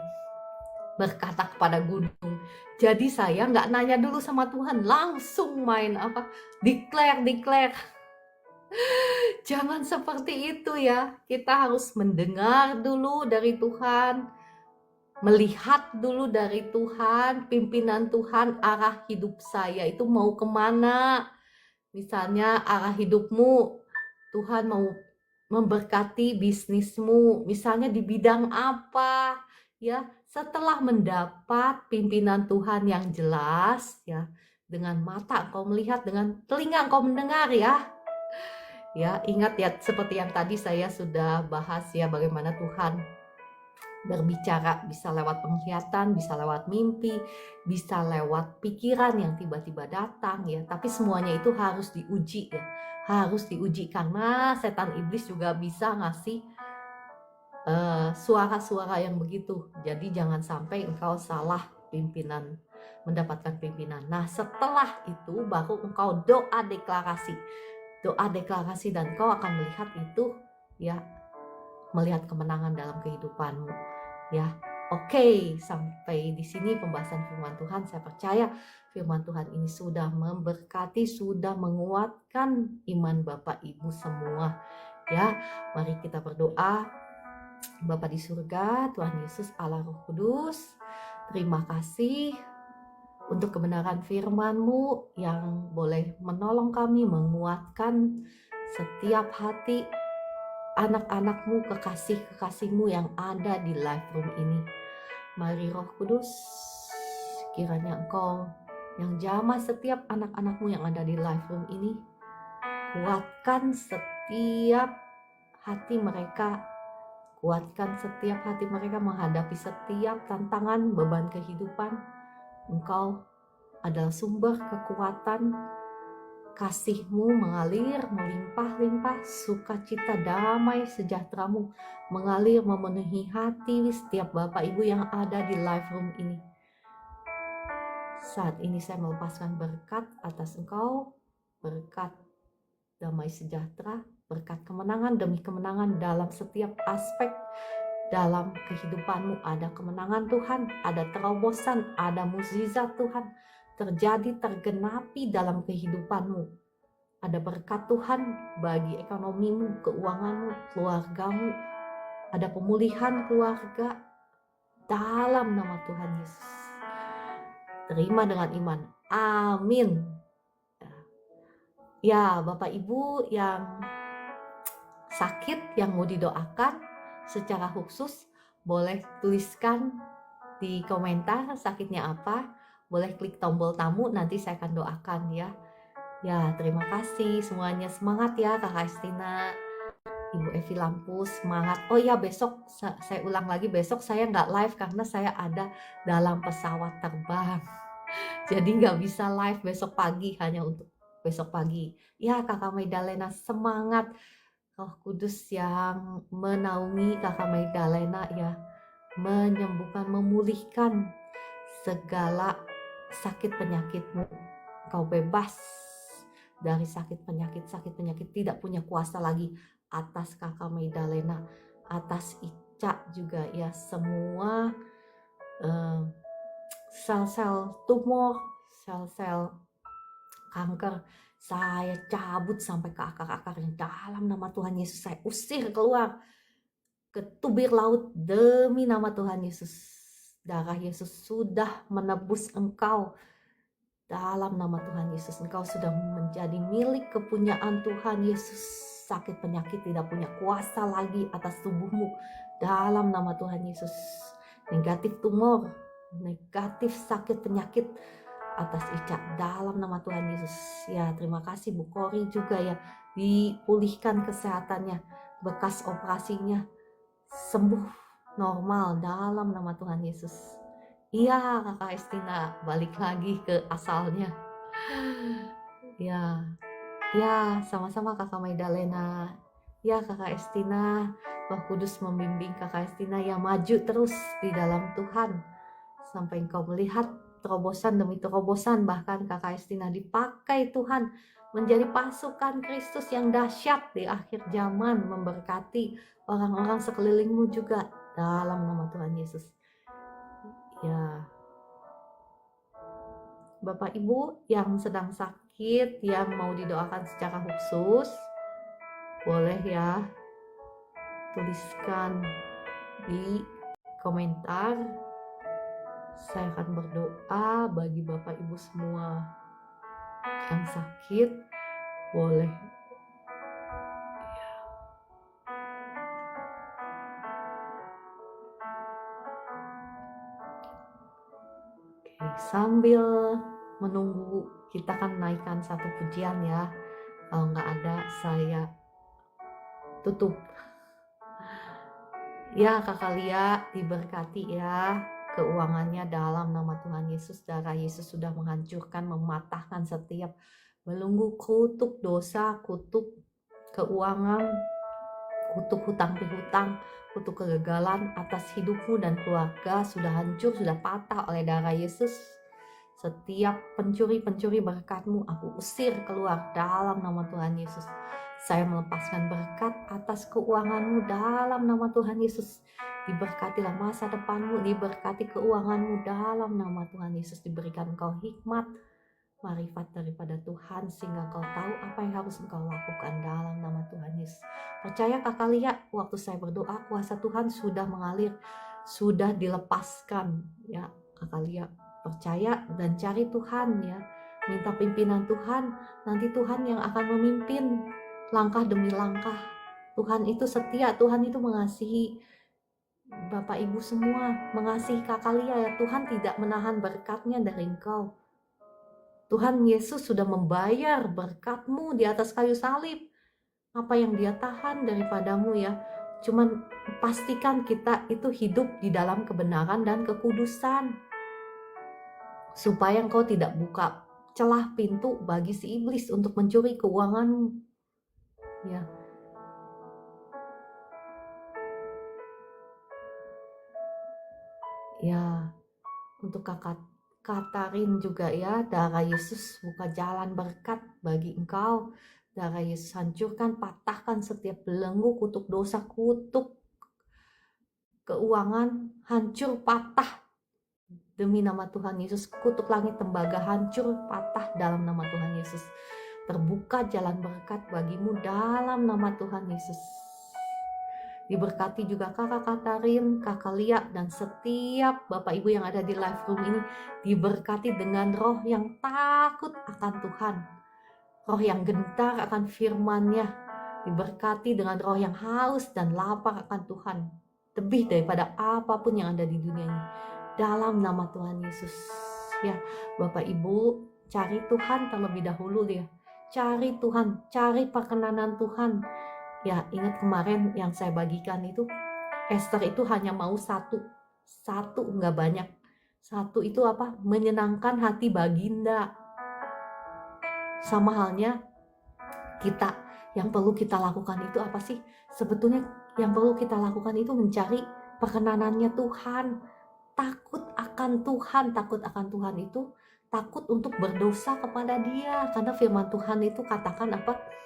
Berkata kepada gunung. Jadi saya nggak nanya dulu sama Tuhan, langsung main apa? Declare. Jangan seperti itu ya. Kita harus mendengar dulu dari Tuhan, melihat dulu dari Tuhan, pimpinan Tuhan, arah hidup saya itu mau kemana. Misalnya arah hidupmu, Tuhan mau memberkati bisnismu, misalnya di bidang apa ya. Setelah mendapat pimpinan Tuhan yang jelas ya, dengan mata kau melihat, dengan telinga kau mendengar ya. Ya, ingat ya, seperti yang tadi saya sudah bahas ya, bagaimana Tuhan berbicara, bisa lewat penglihatan, bisa lewat mimpi, bisa lewat pikiran yang tiba-tiba datang ya. Tapi semuanya itu harus diuji ya, harus diuji, karena setan iblis juga bisa ngasih suara-suara yang begitu. Jadi jangan sampai engkau salah pimpinan, mendapatkan pimpinan. Nah, setelah itu baru engkau doa deklarasi dan kau akan melihat itu ya, melihat kemenangan dalam kehidupanmu ya. Oke, sampai di sini pembahasan firman Tuhan. Saya percaya firman Tuhan ini sudah memberkati, sudah menguatkan iman Bapak Ibu semua ya. Mari kita berdoa. Bapa di surga, Tuhan Yesus Allah Roh Kudus, terima kasih untuk kebenaran firman-Mu yang boleh menolong kami, menguatkan setiap hati anak-anakmu, kekasih-kekasihmu yang ada di live room ini. Mari Roh Kudus, kiranya Engkau yang jamah setiap anak-anakmu yang ada di live room ini, kuatkan setiap hati mereka, kuatkan setiap hati mereka menghadapi setiap tantangan, beban kehidupan. Engkau adalah sumber kekuatan, kasih-Mu mengalir, melimpah-limpah, sukacita, damai, sejahtera-Mu mengalir memenuhi hati setiap Bapak Ibu yang ada di live room ini. Saat ini saya melepaskan berkat atas Engkau, berkat damai sejahtera, berkat kemenangan demi kemenangan dalam setiap aspek dalam kehidupanmu. Ada kemenangan Tuhan, ada terobosan, ada mukjizat Tuhan terjadi, tergenapi dalam kehidupanmu. Ada berkat Tuhan bagi ekonomimu, keuanganmu, keluargamu. Ada pemulihan keluarga dalam nama Tuhan Yesus. Terima dengan iman. Amin. Ya, Bapak Ibu yang sakit, yang mau didoakan secara khusus, boleh tuliskan di komentar sakitnya apa. Boleh klik tombol tamu, nanti saya akan doakan ya. Ya, terima kasih semuanya. Semangat ya Kakak Estina, Ibu Evi Lampu, semangat. Oh ya, besok saya ulang lagi, besok saya nggak live karena saya ada dalam pesawat terbang. Jadi nggak bisa live besok pagi, hanya untuk besok pagi. Ya Kakak Maidalena, semangat. Roh Kudus yang menaungi Kakak Maidalena ya, menyembuhkan, memulihkan segala sakit penyakitmu. Kau bebas dari sakit penyakit tidak punya kuasa lagi atas Kakak Maidalena, atas Ica juga ya. Semua sel-sel tumor, sel-sel kanker saya cabut sampai ke akar-akarnya dalam nama Tuhan Yesus. Saya usir keluar ke tubir laut demi nama Tuhan Yesus. Darah Yesus sudah menebus engkau. Dalam nama Tuhan Yesus, engkau sudah menjadi milik kepunyaan Tuhan Yesus. Sakit penyakit tidak punya kuasa lagi atas tubuhmu. Dalam nama Tuhan Yesus. Negatif tumor, negatif sakit penyakit atas Ica dalam nama Tuhan Yesus. Ya, terima kasih Bu Kori juga ya, dipulihkan kesehatannya, bekas operasinya sembuh normal dalam nama Tuhan Yesus. Iya Kakak Estina, balik lagi ke asalnya. Ya sama-sama Kakak Maidalena. Ya Kakak Estina, Roh Kudus membimbing Kakak Estina ya, maju terus di dalam Tuhan sampai engkau melihat terobosan demi terobosan. Bahkan Kakak Estina dipakai Tuhan menjadi pasukan Kristus yang dahsyat di akhir zaman, memberkati orang-orang sekelilingmu juga dalam nama Tuhan Yesus. Ya, Bapak Ibu yang sedang sakit, yang mau didoakan secara khusus, boleh ya tuliskan di komentar. Saya akan berdoa bagi Bapak Ibu semua yang sakit. Boleh sambil menunggu, kita akan naikkan satu pujian ya. Kalau nggak ada, saya tutup. Ya Kakak Lia, diberkati ya keuangannya dalam nama Tuhan Yesus. Darah Yesus sudah menghancurkan, mematahkan setiap belenggu, kutuk dosa, kutuk keuangan, kutuk hutang piutang, kutuk kegagalan atas hidupmu dan keluarga sudah hancur, sudah patah oleh darah Yesus. Setiap pencuri-pencuri berkatmu aku usir keluar dalam nama Tuhan Yesus. Saya melepaskan berkat atas keuanganmu dalam nama Tuhan Yesus. Diberkatilah masa depanmu, diberkati keuanganmu dalam nama Tuhan Yesus. Diberikan engkau hikmat, marifat daripada Tuhan sehingga kau tahu apa yang harus engkau lakukan dalam nama Tuhan Yesus. Percaya Kakak lihat waktu saya berdoa, kuasa Tuhan sudah mengalir, sudah dilepaskan ya Kakak lihat. Percaya dan cari Tuhan ya, minta pimpinan Tuhan, nanti Tuhan yang akan memimpin langkah demi langkah. Tuhan itu setia, Tuhan itu mengasihi Bapak Ibu semua, mengasihi Kakak Lia ya. Tuhan tidak menahan berkatnya dari engkau. Tuhan Yesus sudah membayar berkatmu di atas kayu salib. Apa yang dia tahan daripadamu ya. Cuman pastikan kita itu hidup di dalam kebenaran dan kekudusan. Supaya engkau tidak buka celah pintu bagi si iblis untuk mencuri keuanganmu. Ya. Ya, untuk kakak Katarin juga ya, darah Yesus buka jalan berkat bagi engkau. Darah Yesus hancurkan, patahkan setiap belenggu, kutuk dosa, kutuk keuangan, hancur, patah demi nama Tuhan Yesus. Kutuk langit tembaga, hancur, patah dalam nama Tuhan Yesus. Terbuka jalan berkat bagimu dalam nama Tuhan Yesus. Diberkati juga kakak Katarin, kakak Lia, dan setiap Bapak Ibu yang ada di live room ini diberkati dengan roh yang takut akan Tuhan, roh yang gentar akan firman-Nya, diberkati dengan roh yang haus dan lapar akan Tuhan, lebih daripada apapun yang ada di dunia ini, dalam nama Tuhan Yesus. Ya, Bapak Ibu, cari Tuhan terlebih dahulu ya, cari Tuhan, cari perkenanan Tuhan. Ya, ingat kemarin yang saya bagikan itu, Esther itu hanya mau satu, nggak banyak. Satu itu apa? Menyenangkan hati Baginda. Sama halnya kita, yang perlu kita lakukan itu apa sih? Sebetulnya yang perlu kita lakukan itu mencari perkenanannya Tuhan. Takut akan Tuhan itu takut untuk berdosa kepada Dia, karena firman Tuhan itu katakan apa?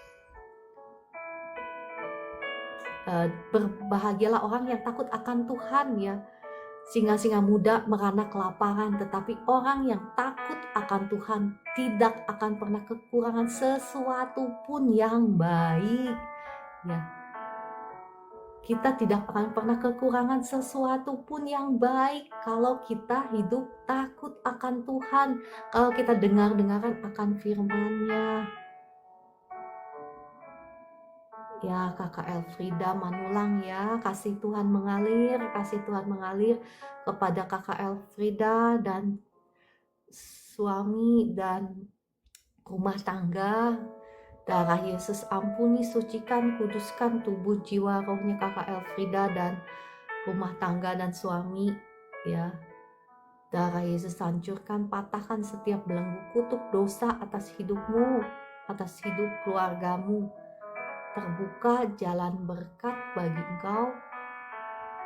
Berbahagialah orang yang takut akan Tuhan ya. Singa-singa muda merana kelaparan, tetapi orang yang takut akan Tuhan tidak akan pernah kekurangan sesuatu pun yang baik ya. Kita tidak akan pernah kekurangan sesuatu pun yang baik kalau kita hidup takut akan Tuhan, kalau kita dengar-dengaran akan firman-Nya. Ya, Kakak Elfrida Manulang ya, kasih Tuhan mengalir kepada Kakak Elfrida dan suami dan rumah tangga. Darah Yesus ampuni, sucikan, kuduskan tubuh, jiwa, rohnya Kakak Elfrida dan rumah tangga dan suami ya. Darah Yesus hancurkan, patahkan setiap belenggu kutuk dosa atas hidupmu, atas hidup keluargamu. Terbuka jalan berkat bagi engkau,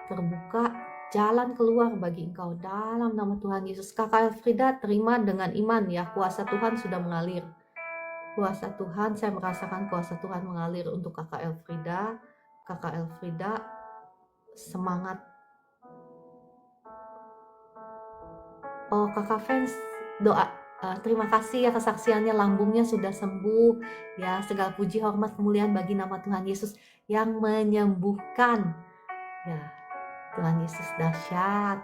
terbuka jalan keluar bagi engkau dalam nama Tuhan Yesus. Kakak Elfrida terima dengan iman ya, kuasa Tuhan sudah mengalir. Kuasa Tuhan, saya merasakan kuasa Tuhan mengalir untuk Kakak Elfrida. Kakak Elfrida, semangat. Oh, Kakak Fans, doa. Terima kasih ya kesaksiannya, lambungnya sudah sembuh ya. Segala puji hormat kemuliaan bagi nama Tuhan Yesus yang menyembuhkan ya. Tuhan Yesus dahsyat.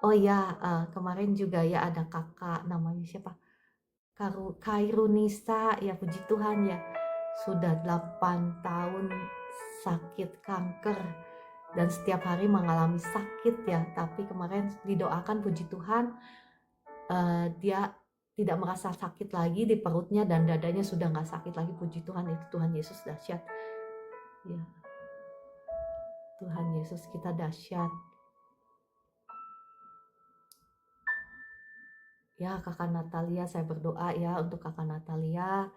Oh ya, kemarin juga ya ada kakak namanya siapa, Kairunisa ya, puji Tuhan ya, sudah 8 tahun sakit kanker dan setiap hari mengalami sakit ya, tapi kemarin didoakan puji Tuhan, dia tidak merasa sakit lagi di perutnya dan dadanya sudah nggak sakit lagi, puji Tuhan. Itu Tuhan Yesus dahsyat ya. Tuhan Yesus kita dahsyat ya. Kakak Natalia, saya berdoa ya untuk Kakak Natalia.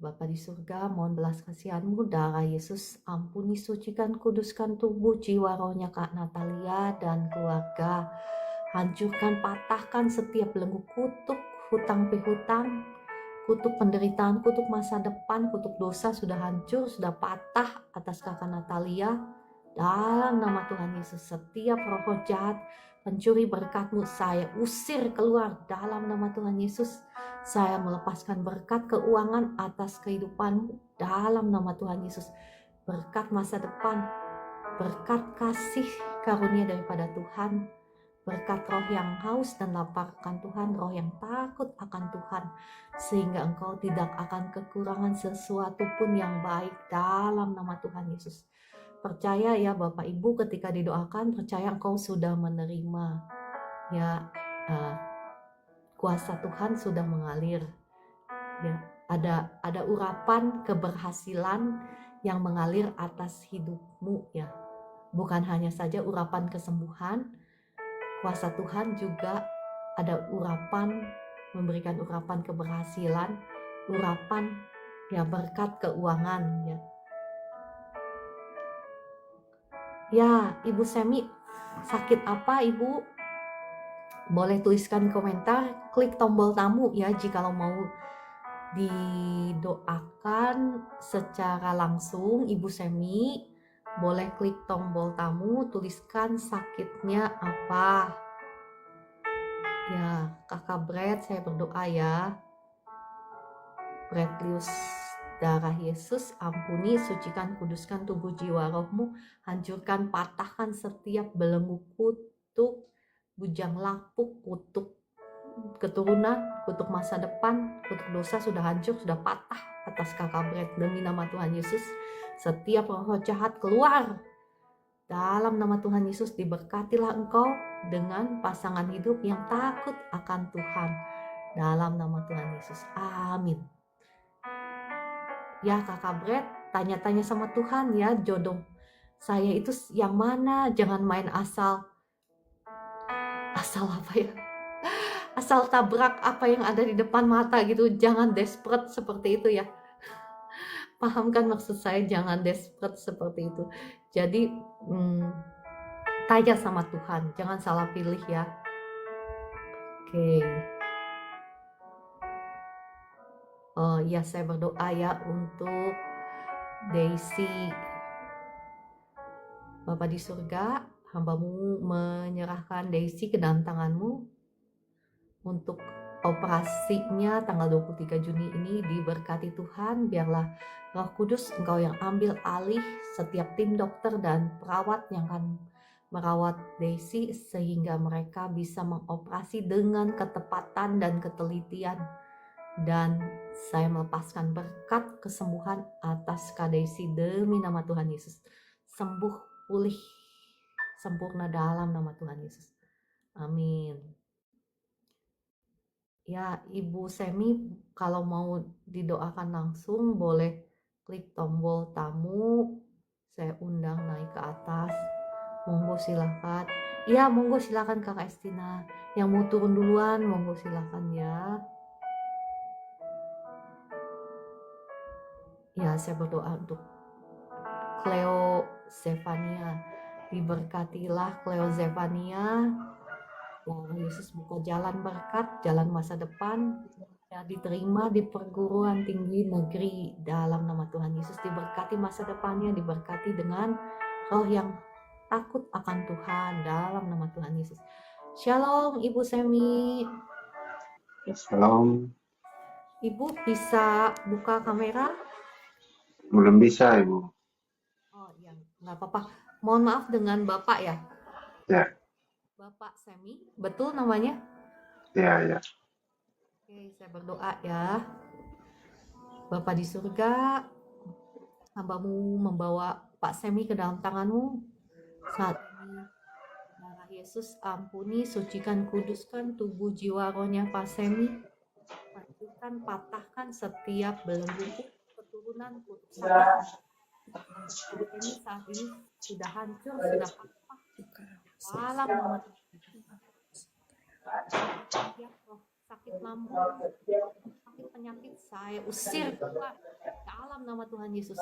Bapa di surga, mohon belas kasihan-Mu, darah Yesus ampuni, sucikan, kuduskan tubuh, jiwa, rohnya Kak Natalia dan keluarga. Hancurkan, patahkan setiap belenggu kutuk, hutang pihutang, kutuk penderitaan, kutuk masa depan, kutuk dosa sudah hancur, sudah patah atas Kakak Natalia. Dalam nama Tuhan Yesus, setiap roh jahat, pencuri berkat-Mu, saya usir keluar dalam nama Tuhan Yesus. Saya melepaskan berkat keuangan atas kehidupan-Mu dalam nama Tuhan Yesus. Berkat masa depan, berkat kasih karunia daripada Tuhan, berkat roh yang haus dan lapar akan Tuhan, roh yang takut akan Tuhan, sehingga engkau tidak akan kekurangan sesuatu pun yang baik dalam nama Tuhan Yesus. Percaya ya Bapak Ibu, ketika didoakan, percaya engkau sudah menerima ya, kuasa Tuhan sudah mengalir ya, ada urapan keberhasilan yang mengalir atas hidupmu ya. Bukan hanya saja urapan kesembuhan, kuasa Tuhan juga ada urapan, memberikan urapan keberhasilan, urapan ya berkat keuangan ya. Ya, Ibu Semi, sakit apa Ibu? Boleh tuliskan di komentar, klik tombol tamu ya jikalau mau didoakan secara langsung. Ibu Semi boleh klik tombol tamu, tuliskan sakitnya apa. Ya, Kakak Brad, saya berdoa ya. Bradlius, darah Yesus, ampuni, sucikan, kuduskan tubuh jiwa rohmu, hancurkan, patahkan setiap belenggu kutuk, bujang lapuk, kutuk keturunan, kutuk masa depan, kutuk dosa sudah hancur, sudah patah atas Kakak Brad demi nama Tuhan Yesus. Setiap roh jahat keluar dalam nama Tuhan Yesus. Diberkatilah engkau dengan pasangan hidup yang takut akan Tuhan dalam nama Tuhan Yesus. Amin. Ya Kakak Brad, tanya-tanya sama Tuhan ya, jodoh saya itu yang mana. Jangan main asal apa ya, asal tabrak apa yang ada di depan mata gitu. Jangan desperate seperti itu ya. Paham kan maksud saya? Jangan desperate seperti itu. Jadi tanya sama Tuhan, jangan salah pilih ya. Oke. Oh ya, saya berdoa ya untuk Daisy. Bapa di surga, hamba-Mu menyerahkan Daisy ke dalam tangan-Mu untuk operasinya tanggal 23 Juni ini. Diberkati Tuhan, biarlah Roh Kudus Engkau yang ambil alih setiap tim dokter dan perawat yang akan merawat Daisy, sehingga mereka bisa mengoperasi dengan ketepatan dan ketelitian. Dan saya melepaskan berkat kesembuhan atas Kak Daisy demi nama Tuhan Yesus. Sembuh, pulih, sempurna dalam nama Tuhan Yesus. Amin. Ya, Ibu Semi, kalau mau didoakan langsung boleh klik tombol tamu. Saya undang naik ke atas. Monggo silakan. Ya, monggo silakan Kakak Estina. Yang mau turun duluan, monggo silakan ya. Ya, saya berdoa untuk Cleo Zefania. Diberkatilah Cleo Zefania. Tuhan Yesus buka jalan berkat, jalan masa depan. Ya, diterima di perguruan tinggi negeri dalam nama Tuhan Yesus. Diberkati masa depannya, diberkati dengan roh yang takut akan Tuhan dalam nama Tuhan Yesus. Shalom Ibu Semi. Shalom. Ibu bisa buka kamera? Belum bisa, Ibu. Oh ya, nggak apa-apa. Mohon maaf dengan Bapak ya. Ya. Bapak Semi, betul namanya? Ya. Oke, saya berdoa ya. Bapa di surga, hamba-Mu membawa Pak Semi ke dalam tangan-Mu. Saat ini, darah Yesus ampuni, sucikan, kuduskan tubuh jiwa rohnya Pak Semi. Hancurkan, patahkan setiap belenggu keturunan, kutuk sakit. Ini saat ini sudah hancur, sudah patah. Dalam nama Tuhan, sakit lambung, sakit penyakit, saya usir keluar dalam nama Tuhan Yesus.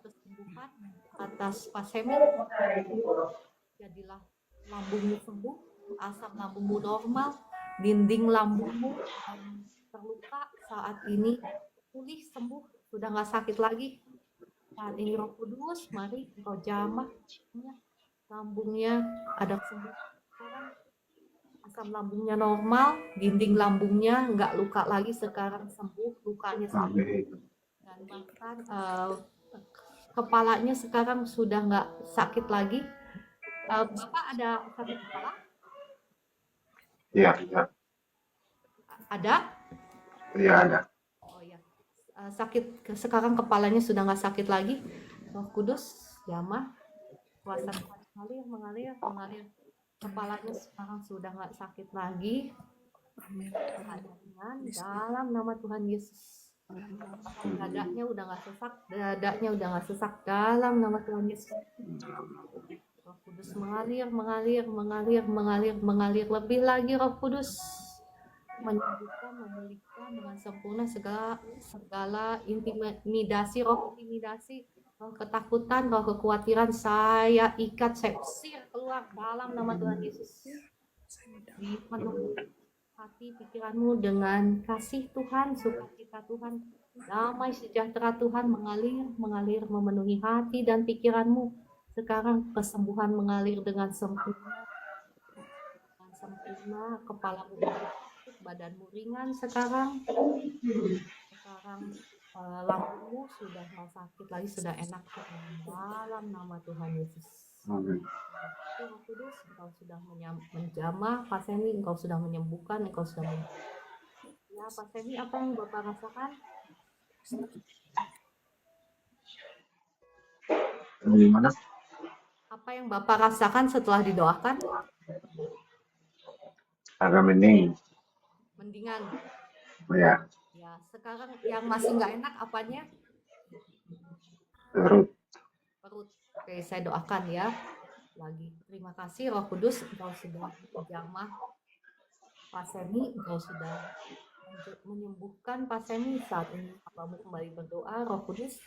Kesembuhan atas Pak Semi, jadilah lambungmu sembuh, asam lambungmu normal, dinding lambungmu terluka saat ini pulih, sembuh, sudah nggak sakit lagi. Saat ini Roh Kudus, mari Engkau jamah lambungnya, ada sembuh sekarang. Asam lambungnya normal, dinding lambungnya nggak luka lagi, sekarang sembuh, lukanya sembuh. Dan bahkan kepalanya sekarang sudah nggak sakit lagi. Bapak ada sakit kepala? Iya, iya. Ada? Iya ada. Oh ya. Sekarang kepalanya sudah nggak sakit lagi. Roh Kudus, jamah, kuasa Tuhan mengalir, mengalir, mengalir. Kepalanya sekarang sudah nggak sakit lagi. Dengan dalam nama Tuhan Yesus. Dadanya udah nggak sesak, dadanya udah nggak sesak dalam nama Tuhan Yesus. Roh Kudus mengalir, mengalir, mengalir, mengalir, mengalir lebih lagi. Roh Kudus menyembuhkan, memulihkan dengan sempurna segala intimidasi, roh ketakutan, roh kekhawatiran. Saya ikat, saya usir keluar dalam nama Tuhan Yesus. Dipenuhi hati pikiranmu dengan kasih Tuhan, sukacita Tuhan, damai sejahtera Tuhan mengalir memenuhi hati dan pikiranmu. Sekarang kesembuhan mengalir dengan sempurna, kepalamu badanmu ringan sekarang lambungmu sudah nggak sakit lagi, sudah enak dalam nama Tuhan Yesus. Amin. Roh Kudus, Engkau sudah menjamah Pak Semi, Engkau sudah menyembuhkan, Engkau sudah ya Pak Semi, apa yang Bapak rasakan? Gimana? Apa yang Bapak rasakan setelah didoakan? Agak mending. Mendingan. Ya. Ya, sekarang yang masih nggak enak apanya? Perut. Oke, saya doakan ya. Lagi, terima kasih Roh Kudus, Engkau sudah menjamah Pak Semi, Engkau sudah menyembuhkan Pak Semi. Saat ini hambamu kembali berdoa. Roh Kudus,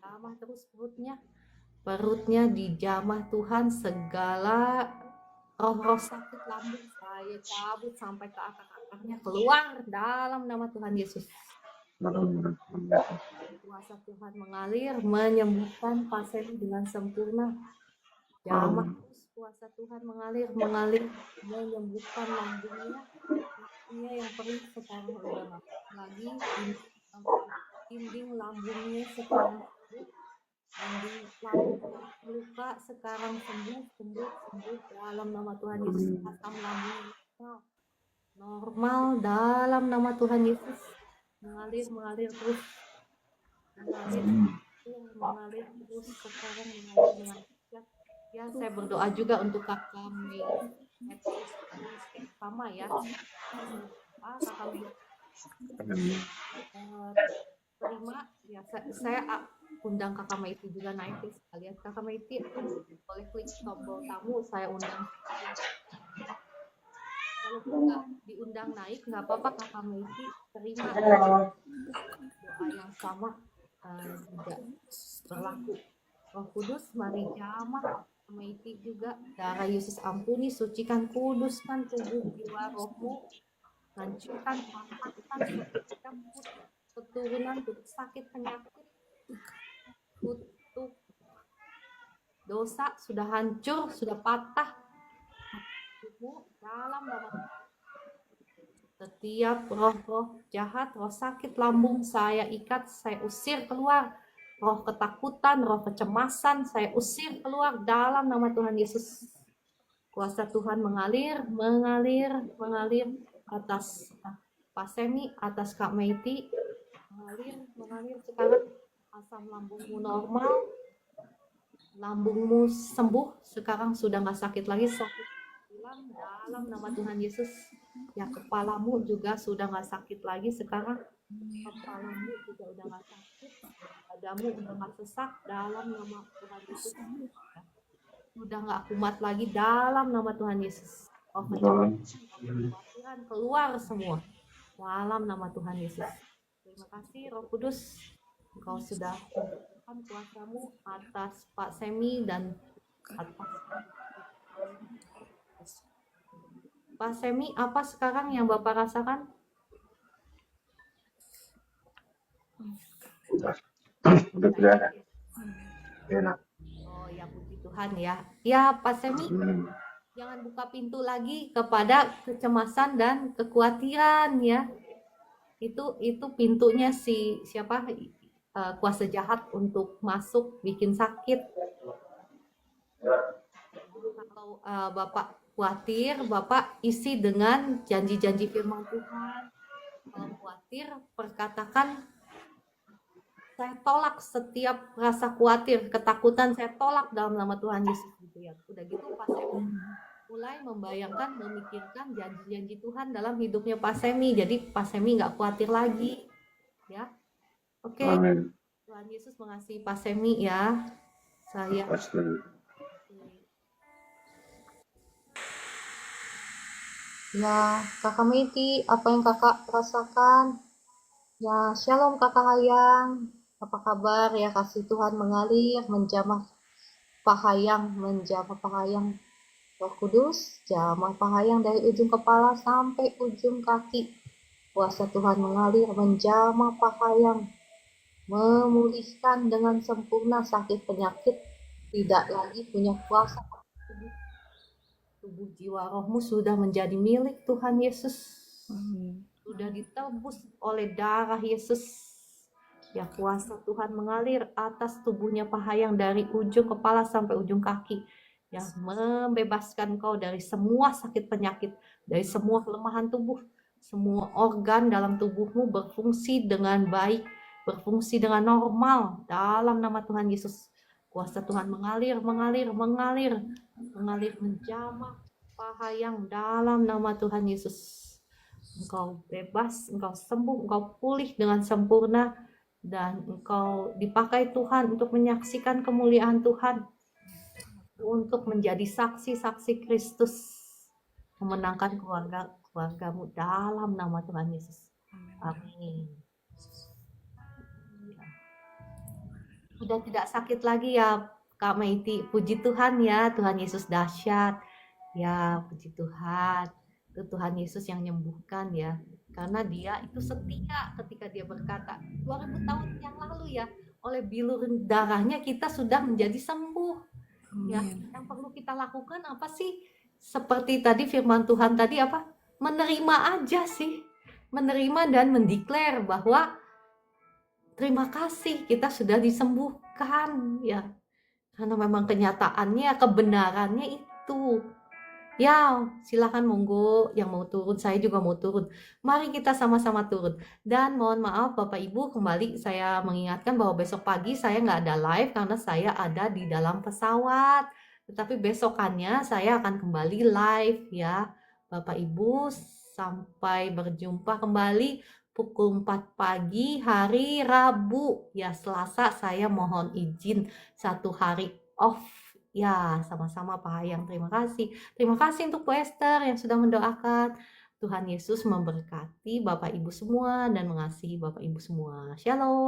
jamah terus perutnya dijamah Tuhan. Segala roh-roh sakit lambung saya cabut sampai ke akar-akarnya, keluar dalam nama Tuhan Yesus. Kuasa Tuhan mengalir, menyembuhkan Pak Semi dengan sempurna. Jamah terus, kuasa Tuhan mengalir, menyembuhkan lambungnya yang perih sekarang udah lagi, dinding lambungnya sekarang sembuh, dinding lambung luka sekarang sembuh dalam nama Tuhan Yesus. Asam lambung normal dalam nama Tuhan Yesus. Mengalir terus, mengalir terus sekarang, mengalir dengan ya. Saya berdoa juga untuk kakak Mei, sama ya. Kakak Mei terima ya, saya undang kakak Maiti juga naik sekalian. Kakak Maiti boleh klik tombol tamu, saya undang. Kalau nggak diundang naik nggak apa-apa, kakak Maiti terima doa yang sama juga berlaku. Roh Kudus, mari jamah Maiti juga. Darah Yesus ampuni, sucikan, kuduskan tubuh, jiwa, rohmu. Hancurkan, patahkan setiap keturunan, sakit, penyakit, kutuk, dosa sudah hancur, sudah patah. Dalam nama setiap roh-roh jahat, roh sakit lambung saya ikat, saya usir keluar. Roh ketakutan, roh kecemasan, saya usir keluar dalam nama Tuhan Yesus. Kuasa Tuhan mengalir atas Pak Semi, atas Kak Meiti, mengalir sekarang. Asam lambungmu normal, lambungmu sembuh, sekarang sudah nggak sakit lagi, sakit hilang dalam nama Tuhan Yesus. Ya, kepalamu juga sudah nggak sakit lagi sekarang, kepalamu juga udah nggak sakit, dadamu udah nggak sesak dalam nama Tuhan Yesus. Udah nggak kumat lagi dalam nama Tuhan Yesus. Kekhawatiran keluar semua dalam nama Tuhan Yesus. Terima kasih Roh Kudus, Engkau sudah memberikan kuasamu atas Pak Semi dan atas Pak Semi. Apa sekarang yang Bapak rasakan? Udah tidak ada. Enak. Oh ya, puji Tuhan ya. Ya Pak Semi, jangan buka pintu lagi kepada kecemasan dan kekhawatiran ya. Itu pintunya siapa? Kuasa jahat untuk masuk bikin sakit. Bapak khawatir, Bapak isi dengan janji-janji firman Tuhan. Kalau khawatir, perkatakan, saya tolak setiap rasa khawatir, ketakutan, saya tolak dalam nama Tuhan Yesus gitu ya. Udah gitu Pak Semi mulai membayangkan, memikirkan janji-janji Tuhan dalam hidupnya Pak Semi. Jadi Pak Semi nggak khawatir lagi ya. Oke, Amin. Tuhan Yesus mengasihi Pak Semi ya. Saya Pasti. ya, Kakak Meti, apa yang Kakak rasakan? Ya, Shalom Kakak Hayang. Apa kabar ya? Kasih Tuhan mengalir, menjamah Pak Hayang, menjamah Pak Hayang. Roh Kudus, jamah Pak Hayang dari ujung kepala sampai ujung kaki. Kuasa Tuhan mengalir, menjamah Pak Hayang, memulihkan dengan sempurna sakit penyakit, tidak lagi punya kuasa. Tubuh jiwa rohmu sudah menjadi milik Tuhan Yesus. Sudah ditebus oleh darah Yesus. Ya, kuasa Tuhan mengalir atas tubuhnya Pak Hayang dari ujung kepala sampai ujung kaki. Ya, membebaskan kau dari semua sakit penyakit, dari semua kelemahan tubuh. Semua organ dalam tubuhmu berfungsi dengan baik, berfungsi dengan normal dalam nama Tuhan Yesus. Kuasa Tuhan mengalir menjamah Pak Hayang dalam nama Tuhan Yesus. Engkau bebas, engkau sembuh, engkau pulih dengan sempurna, dan engkau dipakai Tuhan untuk menyaksikan kemuliaan Tuhan, untuk menjadi saksi-saksi Kristus, memenangkan keluargamu dalam nama Tuhan Yesus. Amin. Sudah tidak sakit lagi ya Kak Meiti. Puji Tuhan ya, Tuhan Yesus dahsyat. Ya, puji Tuhan. Itu Tuhan Yesus yang menyembuhkan ya. Karena dia itu setia ketika dia berkata, 2000 tahun yang lalu ya, oleh bilur darahnya kita sudah menjadi sembuh. Ya, yang perlu kita lakukan apa sih? Seperti tadi firman Tuhan tadi apa? Menerima aja sih. Menerima dan mendeklar bahwa terima kasih kita sudah disembuhkan ya. Karena memang kenyataannya, kebenarannya itu. Ya, silakan monggo yang mau turun, saya juga mau turun. Mari kita sama-sama turun. Dan mohon maaf Bapak Ibu, kembali saya mengingatkan bahwa besok pagi saya nggak ada live karena saya ada di dalam pesawat. Tetapi besokannya saya akan kembali live ya. Bapak Ibu, sampai berjumpa kembali pukul 4 pagi hari Rabu. Ya, Selasa saya mohon izin 1 hari off. Ya, sama-sama Pak Hayang, terima kasih. Terima kasih untuk Bu Esther yang sudah mendoakan. Tuhan Yesus memberkati Bapak Ibu semua dan mengasihi Bapak Ibu semua. Shalom.